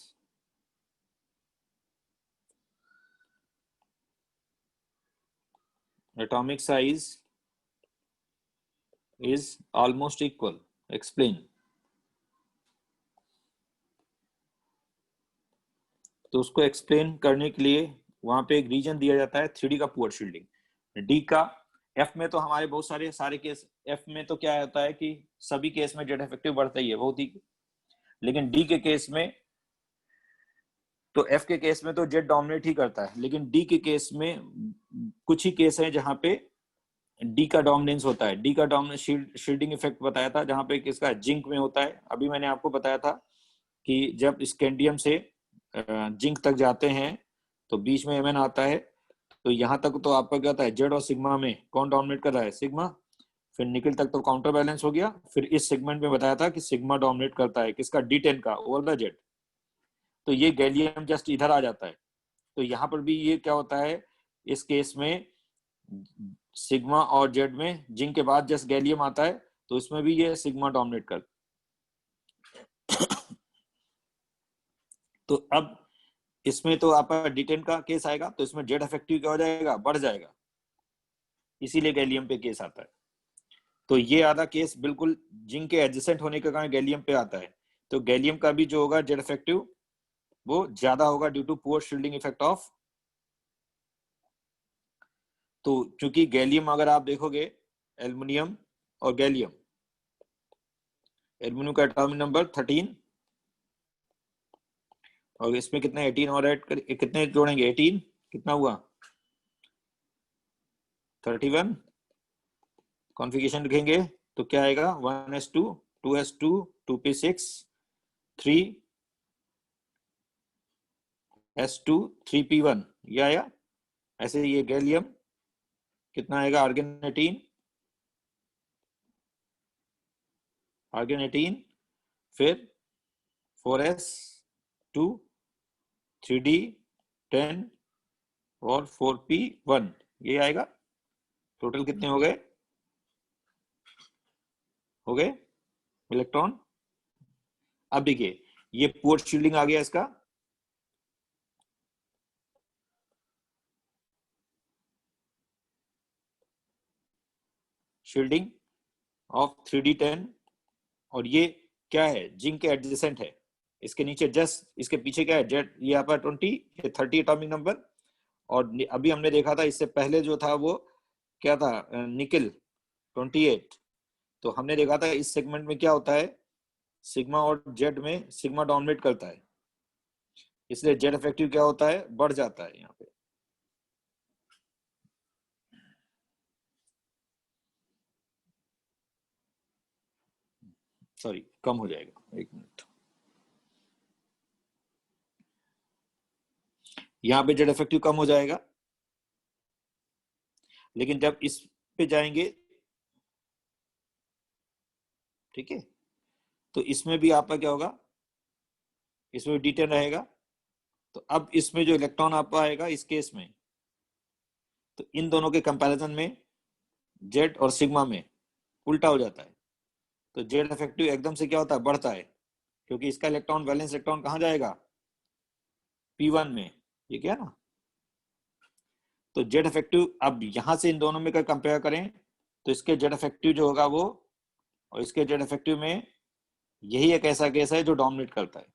atomic size is almost equal. Explain. तो उसको एक्सप्लेन करने के लिए वहां पे एक रीजन दिया जाता है 3D का पुअर शील्डिंग। डी का एफ में तो हमारे बहुत सारे केस, एफ में तो क्या होता है कि सभी केस में जेड इफेक्टिव बढ़ता ही है बहुत ही, लेकिन डी के केस में तो एफ के केस में तो जेड डोमिनेट ही करता है, लेकिन डी के केस में कुछ ही केस है जहां पे डी का डोमिनेंस होता है। डी का डोमिनेंस शील्डिंग इफेक्ट बताया था जहां पे किसका जिंक में होता है। अभी मैंने आपको बताया था कि जब स्कैंडियम से जिंक तक जाते हैं तो बीच में एमएन आता है, तो यहाँ तक तो आपका क्या होता है, जेड और सिग्मा में कौन डोमिनेट कर रहा है, सिग्मा। फिर निकल तक तो काउंटर बैलेंस हो गया। फिर इस सेगमेंट में बताया था कि सिग्मा डोमिनेट करता है किसका, D10 का ओवर द जेड। तो ये गैलियम जस्ट इधर आ जाता है। तो यहाँ पर भी ये क्या होता है, इस केस में सिग्मा और जेड में जिंक के बाद जस्ट गैलियम आता है, तो इसमें भी ये सिग्मा डोमिनेट कर। तो अब इसमें तो आपका D10 का केस आएगा, तो इसमें जेड इफेक्टिव क्या हो जाएगा, बढ़ जाएगा, इसीलिए गैलियम पे केस आता है। तो ये आधा केस बिल्कुल जिंक के एडजेसेंट होने के कारण गैलियम पे आता है। तो गैलियम का भी जो होगा जेड इफेक्टिव वो ज्यादा होगा due to poor shielding effect of. तो क्योंकि गैलियम अगर आप देखोगे एल्युमिनियम और गैलियम, एल्युमिनियम का एटॉमिक नंबर 13 और इसमें कितने 18 और ऐड कर, कितने जोड़ेंगे 18, कितना हुआ 31। कॉन्फ़िगरेशन लिखेंगे तो क्या आएगा 1s2 2s2 2p6 3s2 3p1, ये आया। ऐसे ये गैलियम कितना आएगा, आर्गन 18 फिर 4s2 3d10 और 4p1, ये आएगा। टोटल कितने हो गए इलेक्ट्रॉन। अब देखिए ये पुअर शील्डिंग आ गया इसका, शील्डिंग ऑफ 3d10, और ये क्या है, जिंक के एडजेसेंट है। इसके नीचे जस्ट इसके पीछे क्या है, जेड, ये यहाँ पर 20, ये 30 एटॉमिक नंबर। और अभी हमने देखा था इससे पहले जो था वो क्या था, निकल 28। तो हमने देखा था इस सेगमेंट में क्या होता है, सिग्मा और जेड में सिग्मा डोमिनेट करता है, इसलिए जेड इफेक्टिव क्या होता है, बढ़ जाता है यहाँ पे। सॉरी कम हो जाएगा, एक मिनट। यहाँ पे जेड इफेक्टिव कम हो जाएगा, लेकिन जब इस पे जाएंगे, ठीक है, तो इसमें भी आपका क्या होगा, इसमें भी D10 रहेगा। तो अब इसमें जो इलेक्ट्रॉन आपका आएगा इस केस में, तो इन दोनों के कंपैरिजन में जेड और सिग्मा में उल्टा हो जाता है। तो जेड इफेक्टिव एकदम से क्या होता है, बढ़ता है, क्योंकि इसका इलेक्ट्रॉन वैलेंस इलेक्ट्रॉन कहाँ जाएगा, P1 में, ये क्या ना। तो जेड इफेक्टिव अब यहां से इन दोनों में कंपेयर करें तो इसके जेड इफेक्टिव जो होगा वो और इसके जेड इफेक्टिव में यही एक ऐसा केस है जो डोमिनेट करता है,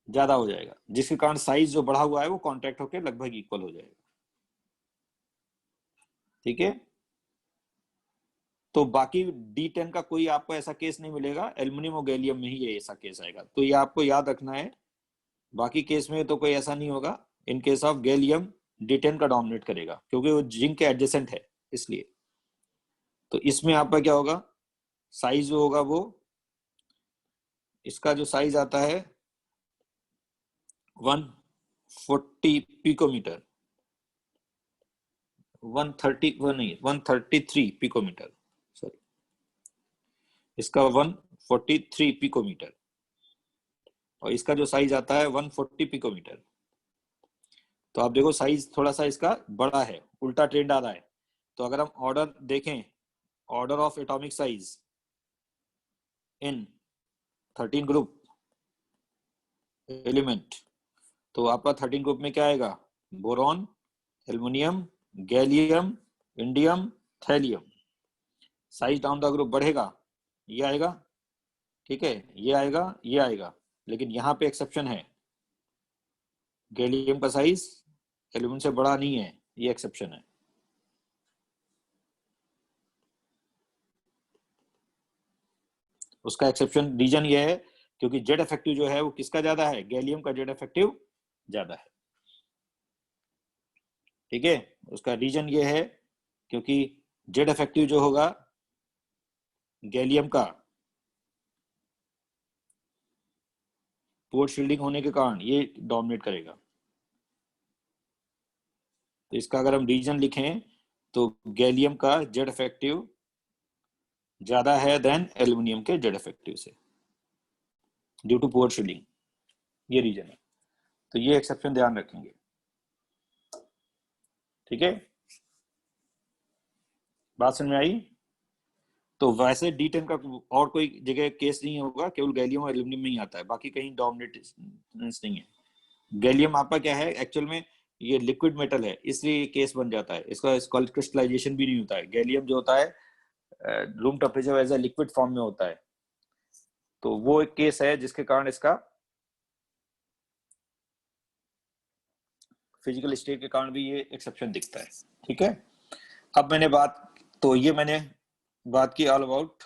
ज्यादा हो जाएगा, जिसके कारण साइज जो बढ़ा हुआ है वो कॉन्ट्रैक्ट होकर लगभग इक्वल हो जाएगा। ठीक है, तो बाकी D10 का कोई आपको ऐसा केस नहीं मिलेगा, एल्युमिनियम और गैलियम में ही ये ऐसा केस आएगा। तो ये आपको याद रखना है, बाकी केस में तो कोई ऐसा नहीं होगा। In case of gallium D10 का डोमिनेट करेगा क्योंकि वो जिंक के एडजेसेंट है इसलिए। तो इसमें आपका क्या होगा, साइज जो होगा वो, इसका जो साइज आता है 140 पिकोमीटर, 131 नहीं 133 पिकोमीटर, सॉरी, इसका 143 पिकोमीटर, और इसका जो साइज आता है 140 पिकोमीटर। तो आप देखो साइज थोड़ा सा इसका बड़ा है, उल्टा ट्रेंड आ रहा है। तो अगर हम ऑर्डर देखें, order of atomic size in 13 group element, तो आपका 13 ग्रुप में क्या आएगा, boron, aluminium, gallium, indium, thallium. Size down the group बढ़ेगा, ये आएगा, ठीक है, ये आएगा, ये आएगा, लेकिन यहाँ पे एक्सेप्शन है, गैलियम का साइज एल्यूमिनियम से बड़ा नहीं है, ये एक्सेप्शन है। उसका एक्सेप्शन रीजन ये है क्योंकि जेड इफेक्टिव जो है वो किसका ज्यादा है, गैलियम का जेड इफेक्टिव ज्यादा है, ठीक है। उसका रीजन ये है क्योंकि जेड इफेक्टिव जो होगा गैलियम का पोर्ट शील्डिंग होने के कारण ये डोमिनेट करेगा। तो इसका अगर हम रीजन लिखें तो गैलियम का जेड इफेक्टिव ज्यादा है देन एल्युमिनियम के जेड इफेक्टिव से, ड्यू टू पोर्ट शील्डिंग, ये रीजन है। तो ये एक्सेप्शन ध्यान रखेंगे, ठीक है। बात समझ में आई? तो वैसे D10 का और कोई जगह केस नहीं होगा, केवल गैलियम और एल्युमिनियम में ही आता है, बाकी कहीं डोमिनेंस नहीं है। गैलियम आपका क्या है एक्चुअल में, ये लिक्विड मेटल है, इसलिए ये केस बन जाता है, इसका क्रिस्टलाइजेशन भी नहीं होता है। गैलियम जो होता है room temperature as a liquid form में होता है, तो वो एक केस है जिसके कारण इसका फिजिकल स्टेट के कारण भी ये एक्सेप्शन दिखता है, ठीक है। अब मैंने बात की ऑल अबाउट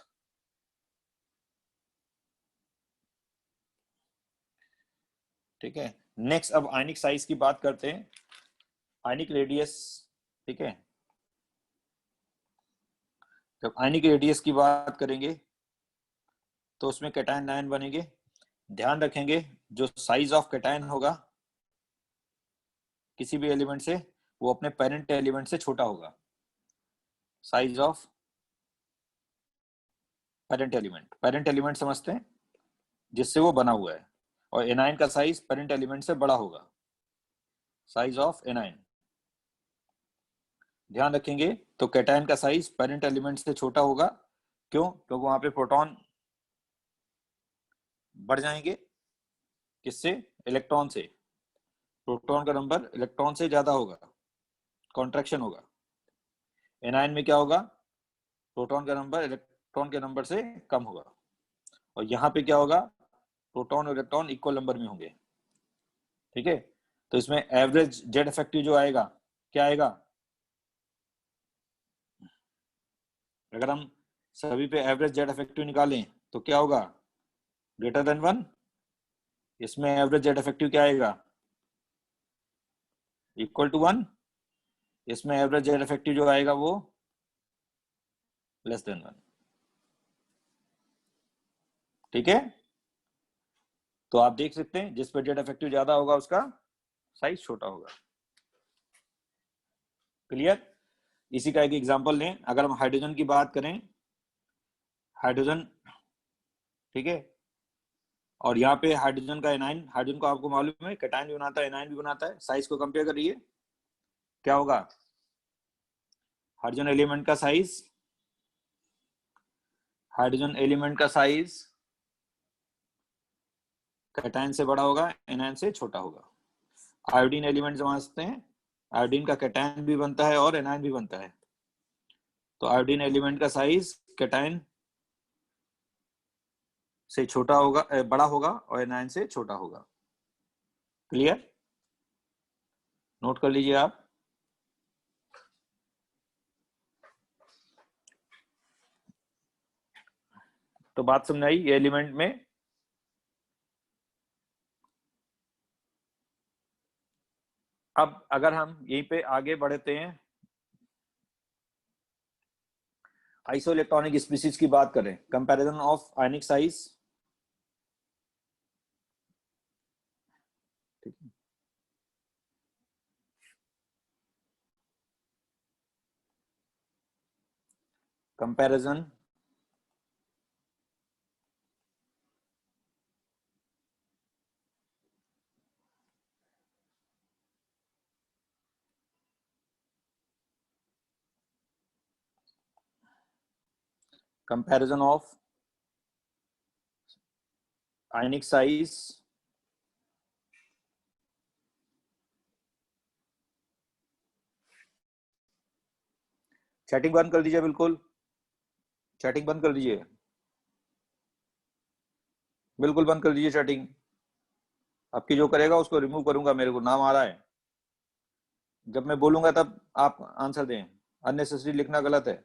ठीक है। नेक्स्ट अब आयनिक साइज की बात करते हैं, आयनिक रेडियस, ठीक है। जब आयनिक रेडियस की बात करेंगे तो उसमें कैटायन आयन बनेंगे। ध्यान रखेंगे जो साइज ऑफ कैटायन होगा किसी भी एलिमेंट से वो अपने पेरेंट एलिमेंट से छोटा होगा, साइज ऑफ पेरेंट एलिमेंट समझते हैं जिससे वो बना हुआ है, और एनायन का साइज पेरेंट एलिमेंट से बड़ा होगा, साइज ऑफ एनायन। ध्यान रखेंगे तो कैटायन का साइज पेरेंट एलिमेंट से छोटा होगा, क्यों? क्योंकि वहां पे प्रोटॉन बढ़ जाएंगे, किससे? इलेक्ट्रॉन से। प्रोटॉन का नंबर इलेक्ट्रॉन से ज्यादा होगा, कॉन्ट्रैक्शन होगा। एनायन में क्या होगा? प्रोटॉन का नंबर इलेक्ट्रॉन के नंबर से कम होगा, और यहाँ पे क्या होगा? प्रोटॉन और इलेक्ट्रॉन इक्वल नंबर में होंगे, ठीक है। तो इसमें एवरेज जेड इफेक्टिव जो आएगा, क्या आएगा? अगर हम सभी पे एवरेज जेड इफेक्टिव निकालें तो क्या होगा? Greater than 1। इसमें एवरेज जेड इफेक्टिव क्या आएगा? Equal to 1। इसमें एवरेज जेड इफेक्टिव जो आएगा वो लेस देन 1, ठीक है। तो आप देख सकते हैं जिस पर जेड इफेक्टिव ज्यादा होगा उसका साइज छोटा होगा। क्लियर? इसी का एक एग्जांपल लें, अगर हम हाइड्रोजन की बात करें, हाइड्रोजन, ठीक है, और यहाँ पे हाइड्रोजन का एनाइन, हाइड्रोजन को आपको मालूम है कैटायन भी बनाता है एनाइन भी बनाता है, साइज को कंपेयर करिए, क्या होगा? हाइड्रोजन एलिमेंट का साइज, हाइड्रोजन एलिमेंट का साइज कैटायन से बड़ा होगा, एनाइन से छोटा होगा। आयोडीन एलिमेंट समझते हैं, आयोडीन का कैटायन भी बनता है और एनाइन भी बनता है, तो आयोडीन एलिमेंट का साइज कैटायन से छोटा होगा, बड़ा होगा, और एनायन से छोटा होगा। क्लियर? नोट कर लीजिए आप। तो बात समझ आई ये एलिमेंट में। अब अगर हम यहीं पे आगे बढ़ते हैं, आइसो इलेक्ट्रॉनिक स्पीसीज की बात करें, comparison of ionic size, comparison of ionic size chatting बंद कर दीजिए, बिल्कुल चैटिंग बंद कर दीजिए, बिल्कुल बंद कर दीजिए चैटिंग। आपकी जो करेगा उसको रिमूव करूंगा, मेरे को नाम आ रहा है। जब मैं बोलूंगा तब आप आंसर दें, अननेसेसरी लिखना गलत है।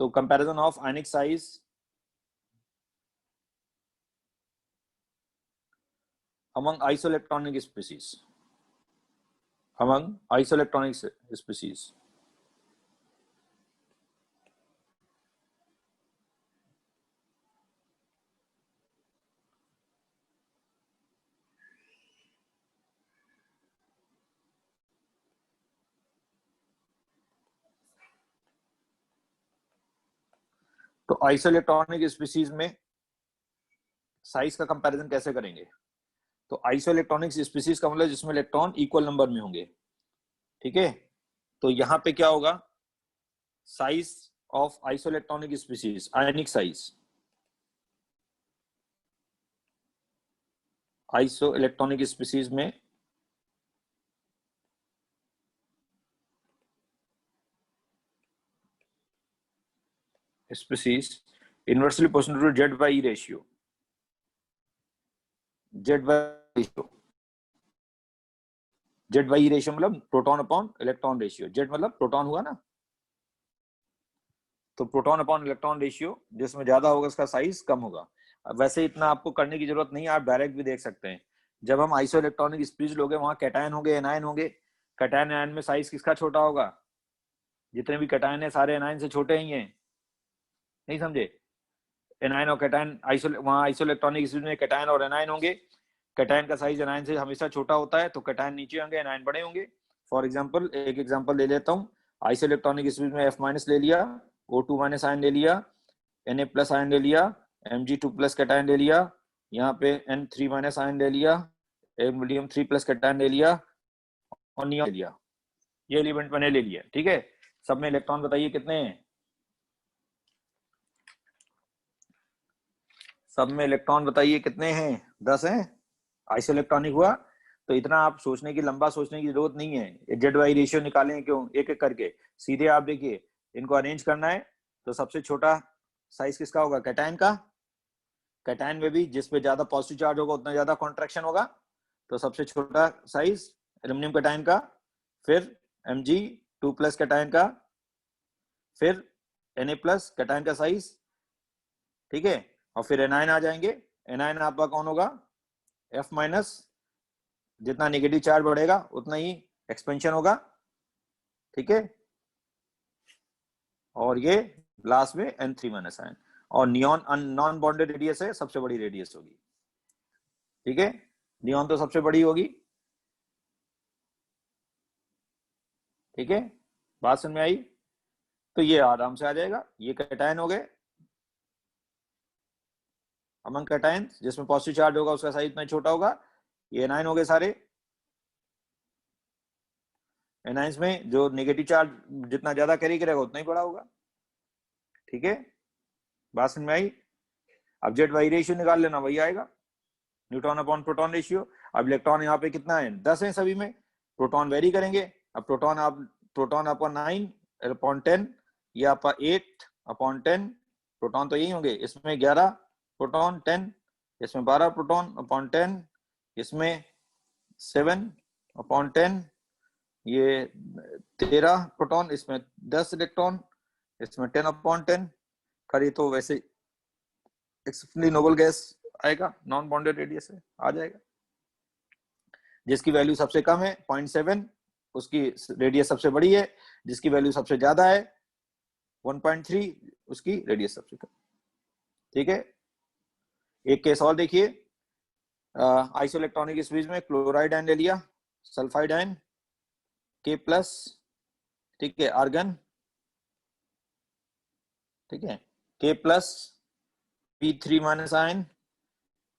तो comparison of ionic size among isoelectronic species, among isoelectronic species। तो आइसोइलेक्ट्रॉनिक स्पीसीज में साइज का कंपैरिजन कैसे करेंगे? तो आइसोइलेक्ट्रॉनिक स्पीसीज का मतलब जिसमें इलेक्ट्रॉन इक्वल नंबर में होंगे, ठीक है। तो यहां पे क्या होगा, size of isoelectronic species, ionic size, isoelectronic species में species inversely proportional to Z by ratio, Z by ratio, Z by ratio मतलब proton upon electron ratio. Z मतलब प्रोटॉन हुआ ना, तो प्रोटॉन अपॉन इलेक्ट्रॉन रेशियो जिसमें ज्यादा होगा उसका साइज कम होगा। वैसे इतना आपको करने की जरूरत नहीं है, आप डायरेक्ट भी देख सकते हैं। जब हम आइसो इलेक्ट्रॉनिक स्पीसीज लोगे वहां कैटायन होंगे, एनायन होंगे। कैटायन एनायन में साइज किसका छोटा होगा? जितने भी कैटायन है सारे एनायन से छोटे ही हैं, नहीं समझे? एनायन और कैटायन वहां आइसो इलेक्ट्रॉनिक स्पीसीज में कैटायन और एनायन होंगे। कैटायन का साइज एनायन से हमेशा छोटा होता है, तो कैटायन नीचे होंगे, एनायन बड़े होंगे। फॉर एग्जाम्पल एक एग्जाम्पल ले लेता हूँ, आइसो इलेक्ट्रॉनिक स्पीसीज में F- ले लिया, O2- आयन ले लिया, Na+ आयन ले लिया, Mg2+ कैटायन ले लिया, यहाँ पे N3- आयन ले लिया, Mg3+ कैटायन ले लिया और नियॉन ले लिया। ये एलिमेंट मैंने ले लिया, ठीक है। सब में इलेक्ट्रॉन बताइए कितने हैं? सब में इलेक्ट्रॉन बताइए कितने हैं? 10 हैं। आइसो इलेक्ट्रॉनिक हुआ तो इतना आप सोचने की, लंबा सोचने की जरूरत नहीं है। जेड वाई रेशियो निकालें क्यों, एक एक करके सीधे आप देखिए इनको अरेंज करना है। तो सबसे छोटा साइज किसका होगा? कैटायन का। कैटायन में भी जिस पे ज्यादा पॉजिटिव चार्ज होगा उतना ज्यादा कॉन्ट्रैक्शन होगा, तो सबसे छोटा साइज एल्यूमिनियम कैटायन का, फिर Mg2+ कैटायन का, फिर Na+ कैटायन का साइज, ठीक है। और फिर एनायन आ जाएंगे। एनायन आपका कौन होगा? F-। जितना नेगेटिव चार्ज बढ़ेगा उतना ही एक्सपेंशन होगा, ठीक है। और ये लास्ट में N3- आयन। और नियॉन नॉन बॉन्डेड रेडियस है, सबसे बड़ी रेडियस होगी, ठीक है। नियॉन तो सबसे बड़ी होगी, ठीक है। बात समझ में आई? तो ये आराम से आ जाएगा। ये कैटायन हो गए, अमंग कैटायन जिसमें पॉजिटिव चार्ज होगा उसका साइज इतना छोटा होगा। ये एनायन हो गए सारे। एनायंस में जो नेगेटिव चार्ज जितना ज्यादा कैरी करेगा उतना ही बड़ा होगा, ठीक है। बात समझ में आई? अब जेड वाई रेशियो निकाल लेना, वही आएगा, न्यूट्रॉन अपॉन प्रोटॉन रेशियो। अब इलेक्ट्रॉन यहाँ पे कितना है? 10 है सभी में। प्रोटॉन वेरी करेंगे। अब प्रोटॉन अपॉन 9/10, ये आपका 8/10। प्रोटॉन तो यही होंगे, इसमें 11 प्रोटॉन 10, इसमें 12 प्रोटॉन अपॉन 10, इसमें 7/10, ये 13 प्रोटॉन, इसमें 10 इलेक्ट्रॉन, इसमें 10/10। खरी तो वैसे एक्सेप्शनली नोबल गैस आएगा, नॉन बॉन्डेड रेडियस है, आ जाएगा। जिसकी वैल्यू सबसे कम है 0.7 उसकी रेडियस सबसे बड़ी है, जिसकी वैल्यू सबसे ज्यादा है 1.3 उसकी रेडियस सबसे कम, ठीक है। एक केस और देखिए, आइसोइलेक्ट्रॉनिक स्पीसीज में क्लोराइड आयन ले लिया, सल्फाइड आयन, K+, ठीक है, आर्गन, ठीक है, K+, P3- ion,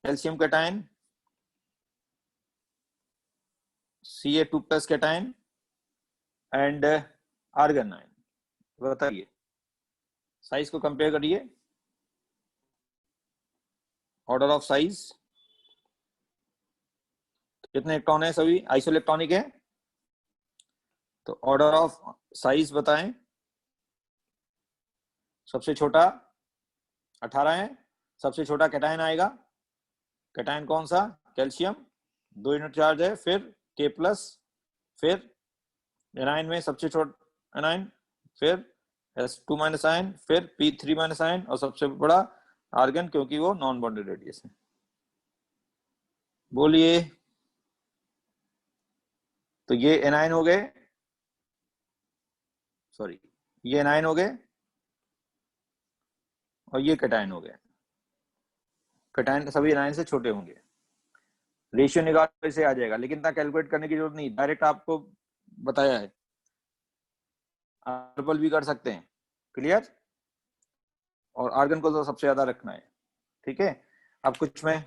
calcium cation, Ca2+ cation and argon ion. बताइए साइज को कंपेयर करिए, ऑर्डर ऑफ साइज कितने इलेक्ट्रॉन है? सभी आइसोइलेक्ट्रॉनिक है। तो ऑर्डर ऑफ साइज बताएं। सबसे छोटा 18 है। सबसे छोटा कैटायन आएगा। कैटायन कौन सा? कैल्शियम। 2 यूनिट चार्ज है। फिर K+, फिर एनाइन में सबसे छोटा एनाइन, फिर S2- आयन, फिर P3- आयन, और सबसे बड़ा आर्गन, क्योंकि वो नॉन बॉन्डेड रेडियस है। बोलिए। तो ये एनाइन हो गए, सॉरी ये एनाइन हो गए, और ये कैटायन हो गए। कैटायन सभी एनाइन से छोटे होंगे। रेशियो निकाल से आ जाएगा, लेकिन इतना कैलकुलेट करने की जरूरत नहीं, डायरेक्ट आपको बताया है। ट्रिपल भी कर सकते हैं। क्लियर? और आर्गन को तो सबसे ज्यादा रखना है। ठीक है। अब कुछ मैं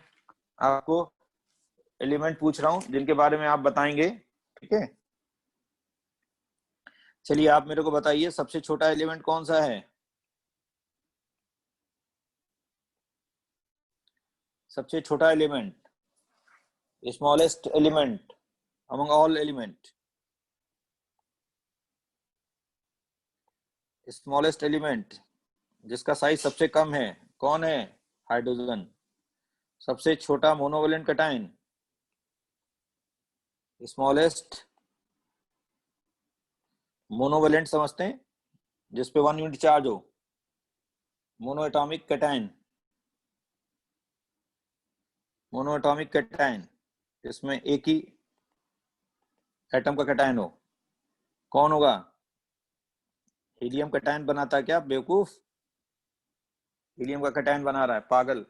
आपको एलिमेंट पूछ रहा हूं जिनके बारे में आप बताएंगे। ठीक है। चलिए आप मेरे को बताइए, सबसे छोटा एलिमेंट कौन सा है? सबसे छोटा element, smallest element among all element, smallest element जिसका साइज सबसे कम है, कौन है? हाइड्रोजन। सबसे छोटा मोनोवेलेंट कैटायन, स्मॉलेस्ट मोनोवेलेंट समझते हैं, जिसपे 1 यूनिट चार्ज हो, mono atomic cation. Mono atomic cation जिसमें एक ही एटम का कैटायन हो, कौन होगा? हीलियम कैटायन बनाता क्या बेवकूफ? हीलियम का कैटायन बना रहा है पागल।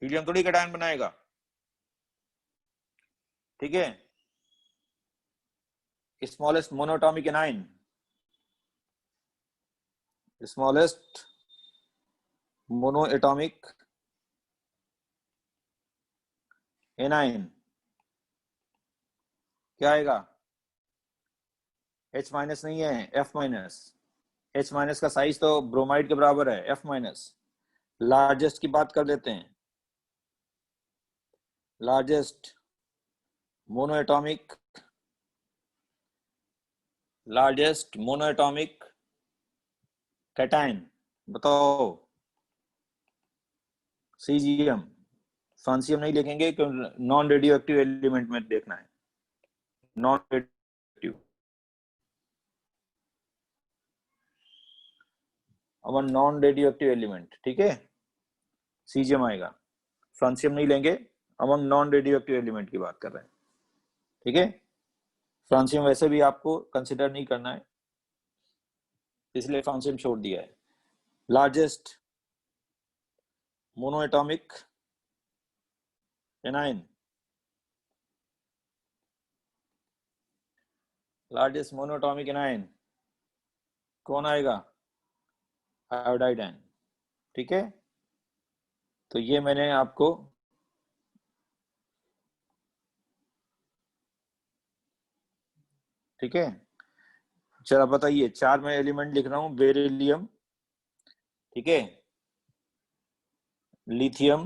हीलियम थोड़ी कैटायन बनाएगा। ठीक है। Smallest monoatomic A9, smallest mono atomic A9 क्या आएगा? H- नहीं है, F-। H- का साइज तो ब्रोमाइड के बराबर है, F-। लार्जेस्ट की बात कर लेते हैं। Largest mono atomic, largest mono atomic cation बताओ। सीजियम। फ्रांसियम नहीं लिखेंगे क्योंकि नॉन रेडियो एक्टिव एलिमेंट में देखना है। नॉन रेडियो अब नॉन रेडियो एक्टिव एलिमेंट। ठीक है। सीजियम आएगा। फ्रांसियम नहीं लेंगे, among non radio active element की बात कर रहे हैं। ठीक है। फ्रांसियम वैसे भी आपको कंसिडर नहीं करना है, इसलिए फ्रांसियम छोड़ दिया है। Largest mono atomic A9, largest mono atomic A9 कौन आएगा? Iodide ion. ठीक है। तो ये मैंने आपको ठीक है। चलो बताइए, 4 मैं एलिमेंट लिख रहा हूं। बेरिलियम, ठीक है, लिथियम,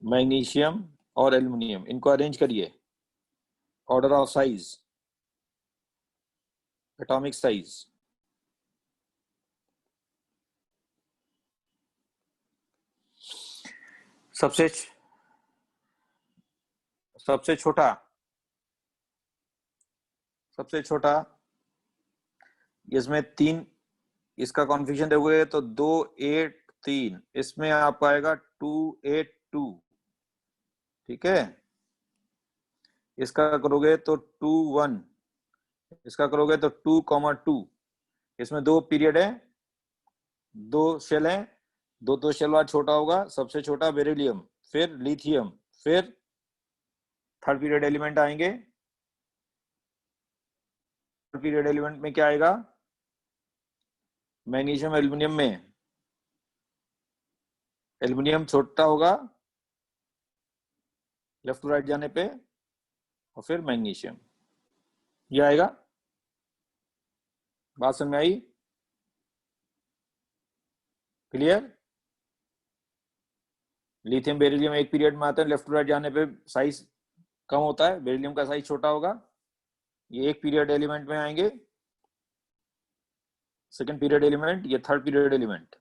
मैग्नीशियम और एल्युमिनियम। इनको अरेंज करिए order of size, atomic size. सबसे सबसे छोटा, सबसे छोटा इसमें 3, इसका कॉन्फ़िगरेशन देखोगे तो 2 8 3, इसमें आपको आएगा 2 8 2। ठीक है। इसका करोगे तो 2 1, इसका करोगे तो 2,2। इसमें 2 पीरियड है, 2 शेल है, 2 शेल वाला छोटा होगा। सबसे छोटा बेरिलियम, फिर लिथियम, फिर थर्ड पीरियड एलिमेंट आएंगे। थर्ड पीरियड एलिमेंट में क्या आएगा? मैग्नीशियम। एल्युमिनियम में एल्युमिनियम छोटा होगा लेफ्ट टू राइट जाने पे, और फिर मैग्नीशियम ये आएगा। बात समझ में आई? क्लियर? लिथियम बेरिलियम एक पीरियड में आता है, लेफ्ट टू राइट जाने पे साइज कम होता है, बेरिलियम का साइज छोटा होगा। ये एक पीरियड एलिमेंट में आएंगे, सेकंड पीरियड एलिमेंट, ये थर्ड पीरियड एलिमेंट,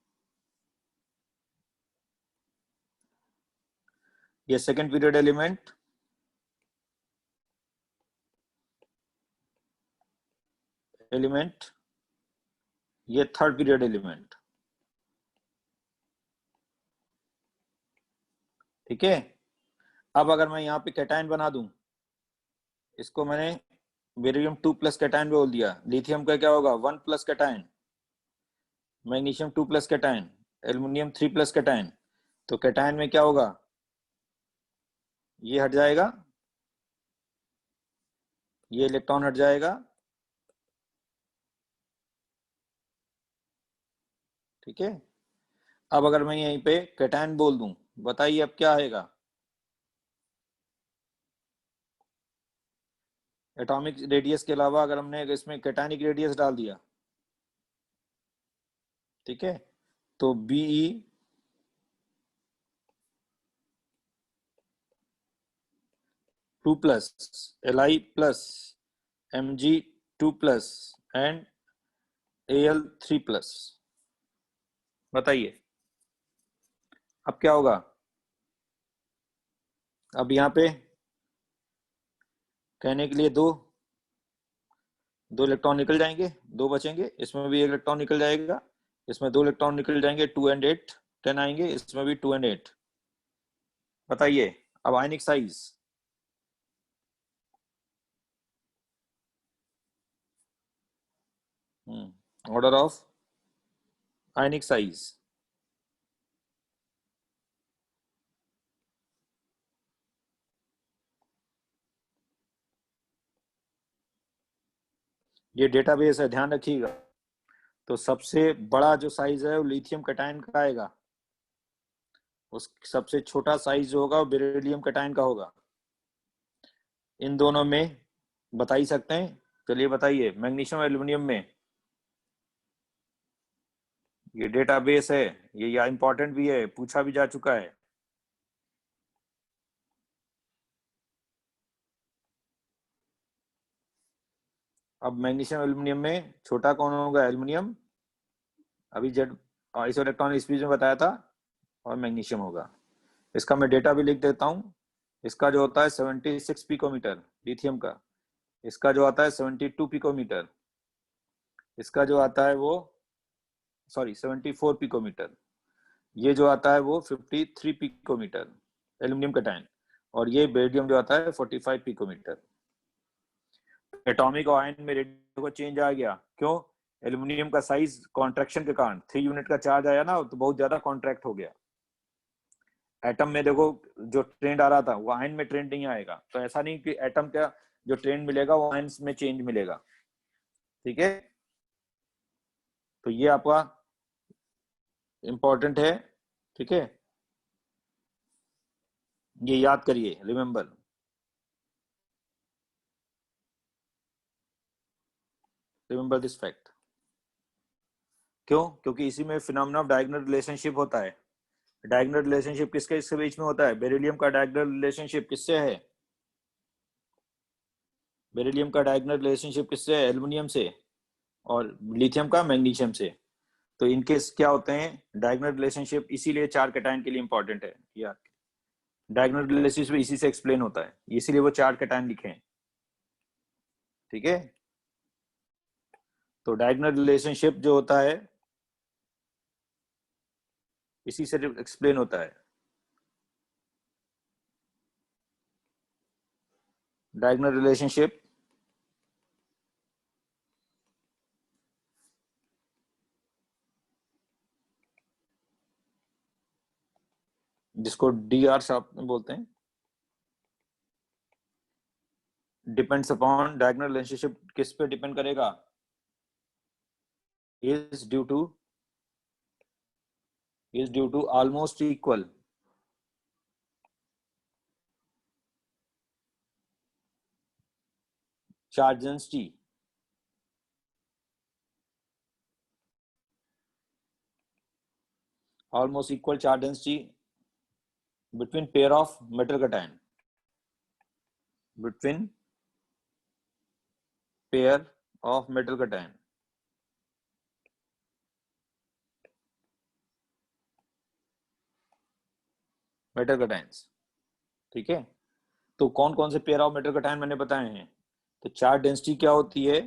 ये सेकंड पीरियड एलिमेंट, ये थर्ड पीरियड एलिमेंट। ठीक है। अब अगर मैं यहाँ पे कैटायन बना दूं, इसको मैंने बेरिलियम 2 प्लस कैटायन बोल दिया, लिथियम का क्या होगा 1 plus cation, magnesium 2 plus cation, aluminium 3 plus cation. तो कैटायन में क्या होगा, ये हट जाएगा, ये इलेक्ट्रॉन हट जाएगा। ठीक है। अब अगर मैं यहीं पे कैटायन बोल दूं, बताइए अब क्या आएगा, एटॉमिक रेडियस के अलावा अगर हमने इसमें कैटायनिक रेडियस डाल दिया, ठीक है, तो B E two plus, L plus, M G 2 plus and L 3 plus. बताइए अब क्या होगा। अब यहाँ पे कहने के लिए दो इलेक्ट्रॉन निकल जाएंगे, दो बचेंगे, इसमें भी एक इलेक्ट्रॉन निकल जाएगा, इसमें दो इलेक्ट्रॉन निकल जाएंगे, 2 एंड 8 10 आएंगे, इसमें भी 2 एंड 8। बताइए अब आयनिक size, order of ionic size, ये डेटाबेस है, ध्यान रखिएगा। तो सबसे बड़ा जो साइज है वो लिथियम कैटायन का आएगा, उस सबसे छोटा साइज जो होगा वो बेरिलियम कैटायन का होगा। इन दोनों में बता ही सकते हैं, चलिए बताइए। मैग्नीशियम एल्युमिनियम में ये डेटाबेस है, ये या इंपॉर्टेंट भी है, पूछा भी जा चुका है। अब मैग्नीशियम एल्युमिनियम में छोटा कौन होगा, एल्युमिनियम, अभी जेड आइसो इलेक्ट्रॉनिक स्पीड में बताया था, और मैग्नीशियम होगा। इसका मैं डेटा भी लिख देता हूँ। इसका जो होता है 76 पिकोमीटर लिथियम का, इसका जो आता है 72 पिकोमीटर, इसका जो आता है वो 74 पिकोमीटर, ये जो आता है वो 53 पिकोमीटर एल्युमिनियम कैटायन, और ये बेरिलियम जो आता है 45 पिकोमीटर। एटॉमिक और आयन में रेडियो का चेंज आ गया, क्यों, एल्युमिनियम का साइज कॉन्ट्रैक्शन के कारण, 3 यूनिट का चार्ज आया ना, तो बहुत ज्यादा कॉन्ट्रैक्ट हो गया। एटम में देखो जो ट्रेंड आ रहा था वो आयन में ट्रेंड नहीं आएगा, तो ऐसा नहीं कि एटम का जो ट्रेंड मिलेगा वो आयन में चेंज मिलेगा। ठीक है, तो ये आपका इंपॉर्टेंट है। ठीक है, ये याद करिए, रिमेंबर दिस फैक्ट। क्यों, क्योंकि इसी में फिनोमेना ऑफ डायगोनल रिलेशनशिप होता है। डायगोनल रिलेशनशिप किसके इसके बीच में होता है, बेरिलियम का डायगोनल रिलेशनशिप किससे है, बेरिलियम का डायगोनल रिलेशनशिप किससे है, एल्युमिनियम से, और लिथियम का मैग्नीशियम से। तो इनके क्या होते हैं डायगोनल रिलेशनशिप, इसीलिए 4 कैटायन के लिए इंपॉर्टेंट है यार। डायगोनल रिलेशनशिप इसी से एक्सप्लेन होता है, इसीलिए वो 4 कैटायन लिखे हैं। ठीक है, तो डायगोनल रिलेशनशिप जो होता है इसी से एक्सप्लेन होता है। डायगोनल रिलेशनशिप जिसको DR शॉर्ट में बोलते हैं, डिपेंड्स अपॉन, डायगोनल रिलेशनशिप किस पे डिपेंड करेगा, is due to almost equal charge density almost equal charge density between pair of metal cation, between pair of metal cation, metal cations. ठीक है, तो कौन कौन से पेयर ऑफ मेटल कैटायन मैंने बताए हैं। तो चार्ज डेंसिटी क्या होती है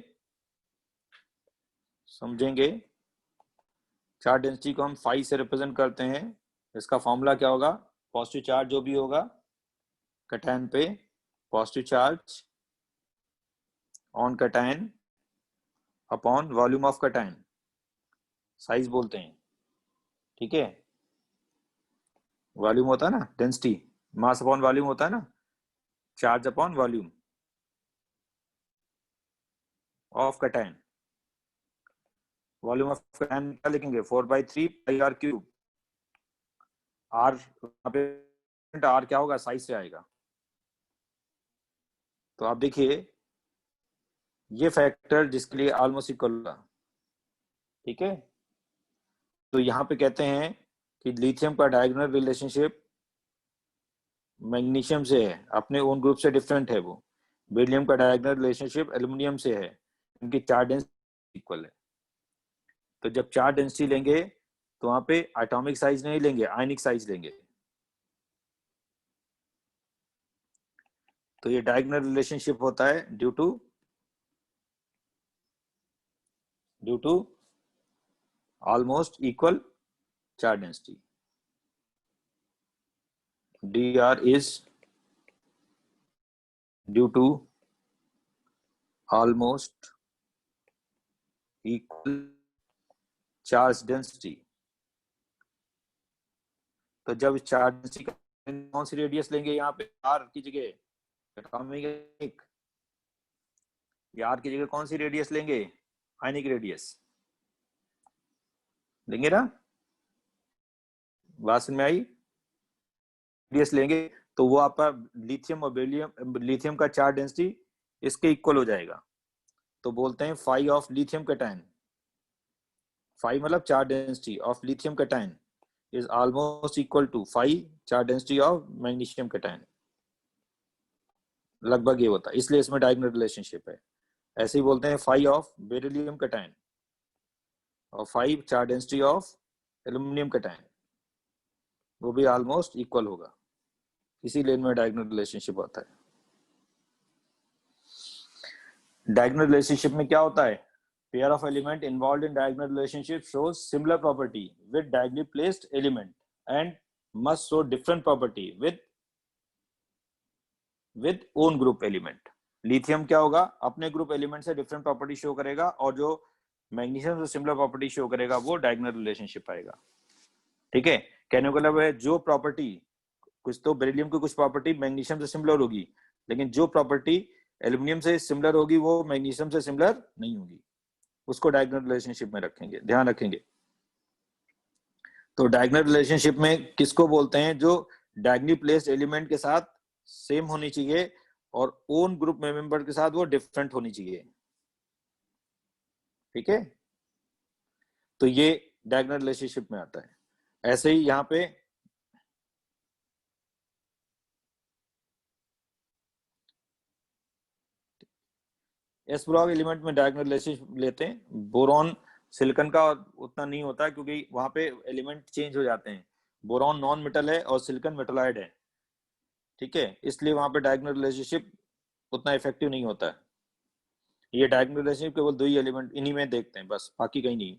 समझेंगे। चार्ज डेंसिटी को हम फाई से रिप्रेजेंट करते हैं। इसका फॉर्मूला क्या होगा, पॉजिटिव चार्ज जो भी होगा कैटायन पे, positive charge on cation upon volume of cation, size बोलते हैं। ठीक है, वॉल्यूम होता है ना, डेंसिटी मास अपॉन वॉल्यूम होता है ना, charge upon volume of cation. Volume of cation क्या लिखेंगे, 4/3 पाई आर क्यूब। आर आर क्या होगा, साइज से आएगा। तो आप देखिए ये फैक्टर जिसके लिए ऑलमोस्ट इक्वल होगा। ठीक है, तो यहां पे कहते हैं कि लिथियम का डायगोनल रिलेशनशिप मैग्नीशियम से है, अपने ओन ग्रुप से डिफरेंट है वो। बेरिलियम का डायगोनल रिलेशनशिप एल्यूमिनियम से है, इनकी चार्ज डेंसिटी इक्वल है। तो जब चार्ज डेंसिटी लेंगे तो वहां पे एटॉमिक साइज नहीं लेंगे, आयनिक साइज लेंगे। तो ये डायगोनल रिलेशनशिप होता है due to almost equal charge density. dr is due to almost equal charge density। तो जब चार्ज डेंसिटी कौन सी रेडियस लेंगे, यहाँ पे r की जगह एटॉमिक, r की जगह कौन सी रेडियस लेंगे, आयनिक रेडियस लेंगे ना, बात में आई। रेडियस लेंगे तो वो आपका लिथियम और बेरिलियम, लिथियम का चार्ज डेंसिटी इसके इक्वल हो जाएगा। तो बोलते हैं phi of lithium cation, phi मतलब charge density of lithium cation is almost equal to phi charge density of magnesium cation. लगभग ये होता है, इसलिए इसमें डायगोनल रिलेशनशिप है। ऐसे ही बोलते हैं फाई ऑफ बेरिलियम कैटायन और phi charge density of aluminium cation, वो भी ऑलमोस्ट इक्वल होगा, इसीलिए इनमें डायगोनल रिलेशनशिप होता है। डायगोनल रिलेशनशिप में क्या होता है, pair of element involved in diagonal relationship shows similar property with diagonally placed element and must show different property with own group element। Lithium क्या होगा, अपने ग्रुप एलिमेंट से डिफरेंट प्रॉपर्टी शो करेगा, और जो मैग्नीशियम से सिमिलर प्रॉपर्टी शो करेगा वो डायगोनल रिलेशनशिप आएगा। ठीक है, कहने का मतलब है जो प्रॉपर्टी, कुछ तो बेरिलियम की कुछ प्रॉपर्टी मैग्नीशियम से सिमिलर होगी, लेकिन जो प्रॉपर्टी एल्यूमिनियम से सिमिलर होगी वो मैग्नीशियम से सिमिलर नहीं होगी, उसको डायगोनल रिलेशनशिप में रखेंगे, ध्यान रखेंगे। तो डायगोनल रिलेशनशिप में किसको बोलते हैं, जो डायगोनली प्लेस्ड एलिमेंट के साथ सेम होनी चाहिए और ओन ग्रुप मेंबर के साथ वो डिफरेंट होनी चाहिए। ठीक है, तो ये डायगोनल रिलेशनशिप में आता है। ऐसे ही यहाँ पे एस ब्लॉक एलिमेंट में डायगोनल रिलेशनशिप लेते हैं। बोरॉन सिलिकॉन का उतना नहीं होता क्योंकि वहां पे एलिमेंट चेंज हो जाते हैं। बोरॉन नॉन मेटल है और सिलिकॉन मेटलॉइड है। ठीक है, इसलिए वहां पे डायगोनल रिलेशनशिप उतना इफेक्टिव नहीं होता है। ये डायगोनल रिलेशनशिप केवल दो ही एलिमेंट इन्हीं में देखते हैं बस, बाकी कहीं नहीं।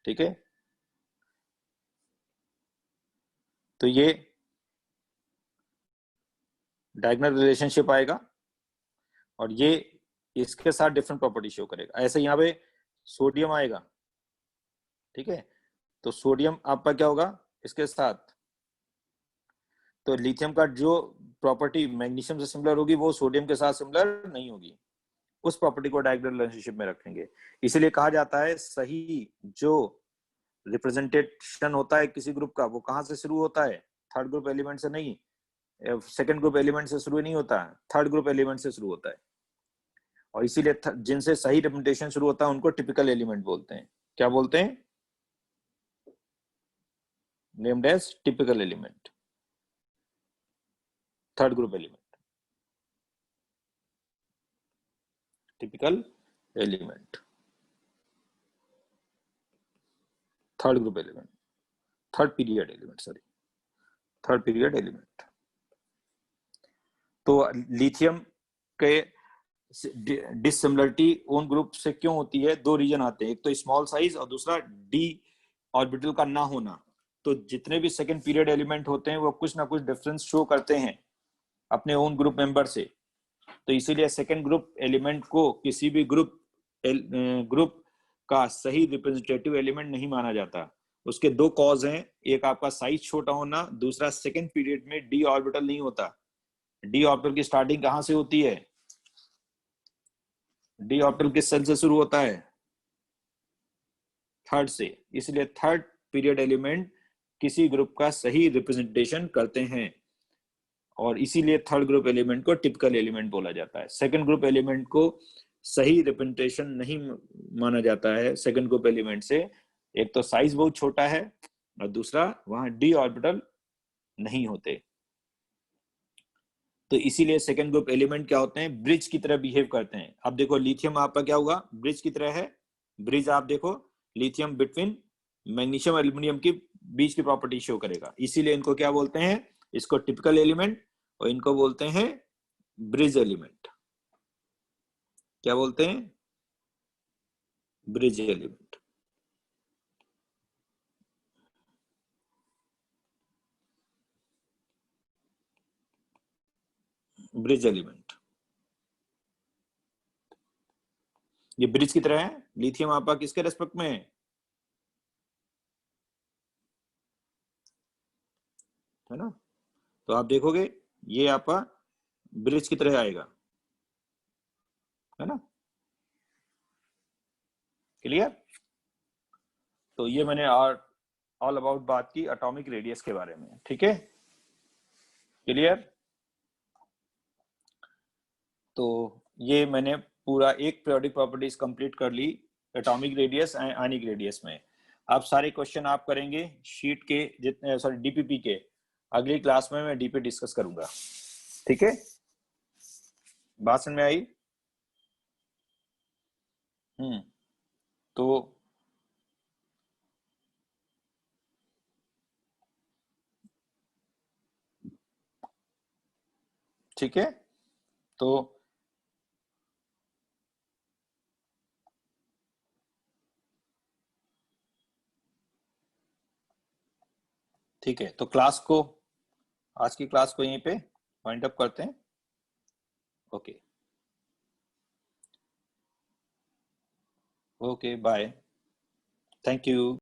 ठीक है, तो ये डायगोनल रिलेशनशिप आएगा और ये इसके साथ डिफरेंट प्रॉपर्टी शो करेगा। ऐसे यहाँ पे सोडियम आएगा। ठीक है, तो सोडियम आपका क्या होगा इसके साथ, तो लिथियम का जो प्रॉपर्टी मैग्नीशियम से सिमिलर होगी वो सोडियम के साथ सिमिलर नहीं होगी, उस प्रॉपर्टी को डायगोनल रिलेशनशिप में रखेंगे। इसीलिए कहा जाता है सही जो रिप्रेजेंटेशन होता है किसी ग्रुप का वो कहां से शुरू होता है, थर्ड ग्रुप एलिमेंट से नहीं, सेकंड ग्रुप एलिमेंट से शुरू नहीं होता, थर्ड ग्रुप एलिमेंट से शुरू होता है। और इसीलिए जिनसे सही रिप्रेजेंटेशन शुरू होता है उनको टिपिकल एलिमेंट बोलते हैं। क्या बोलते हैं, named as typical element. Third group element, typical element, third group element, third period element, sorry third period element. तो लिथियम के डिसिमिलरिटी ओन ग्रुप से क्यों होती है? दो रीजन आते हैं, एक तो स्मॉल साइज और दूसरा डी ऑर्बिटल का ना होना। तो जितने भी सेकंड पीरियड एलिमेंट होते हैं वो कुछ ना कुछ डिफरेंस शो करते हैं अपने ओन ग्रुप मेंबर से। तो इसीलिए सेकंड ग्रुप एलिमेंट को किसी भी ग्रुप का सही रिप्रेजेंटेटिव एलिमेंट नहीं माना जाता। उसके दो कॉज हैं, एक आपका साइज छोटा होना, दूसरा सेकंड पीरियड में डी ऑर्बिटल नहीं होता। डी ऑर्बिटल की स्टार्टिंग कहां से होती है? डी ऑर्बिटल किस सेल से शुरू होता है? थर्ड से। इसलिए थर्ड पीरियड एलिमेंट किसी ग्रुप का सही रिप्रेजेंटेशन करते हैं और इसीलिए थर्ड ग्रुप एलिमेंट को टिपिकल एलिमेंट बोला जाता है। सेकंड ग्रुप एलिमेंट को सही रिप्रेजेंटेशन नहीं माना जाता है सेकंड ग्रुप एलिमेंट से। एक तो साइज बहुत छोटा है और दूसरा वहां डी ऑर्बिटल नहीं होते। तो इसीलिए सेकंड ग्रुप एलिमेंट क्या होते हैं? ब्रिज की तरह बिहेव करते हैं। अब देखो लिथियम आपका क्या हुआ? ब्रिज की तरह है। ब्रिज आप देखो, लिथियम बिटवीन मैग्नीशियम और एल्यूमिनियम की बीच की प्रॉपर्टी शो करेगा। इसीलिए इनको क्या बोलते हैं? इसको टिपिकल एलिमेंट और इनको बोलते हैं ब्रिज एलिमेंट। क्या बोलते हैं? Bridge element. ब्रिज एलिमेंट ये ब्रिज की तरह है। लिथियम आपका किसके रेस्पेक्ट में है ना? तो आप देखोगे ये आपका ब्रिज की तरह आएगा, है ना? क्लियर? तो ये मैंने ऑल अबाउट बात की एटॉमिक रेडियस के बारे में। ठीक है, क्लियर? तो ये मैंने पूरा एक पीरियोडिक प्रॉपर्टीज कंप्लीट कर ली atomic radius and ionic radius में। अब सारे क्वेश्चन आप करेंगे शीट के जितने, सॉरी डीपीपी के। अगली क्लास में मैं डीपी डिस्कस करूंगा। ठीक है, बात समझ में आई? तो ठीक है, तो ठीक है, तो क्लास को, आज की क्लास को यहीं पे वाइंड अप करते हैं। Okay okay, bye, thank you.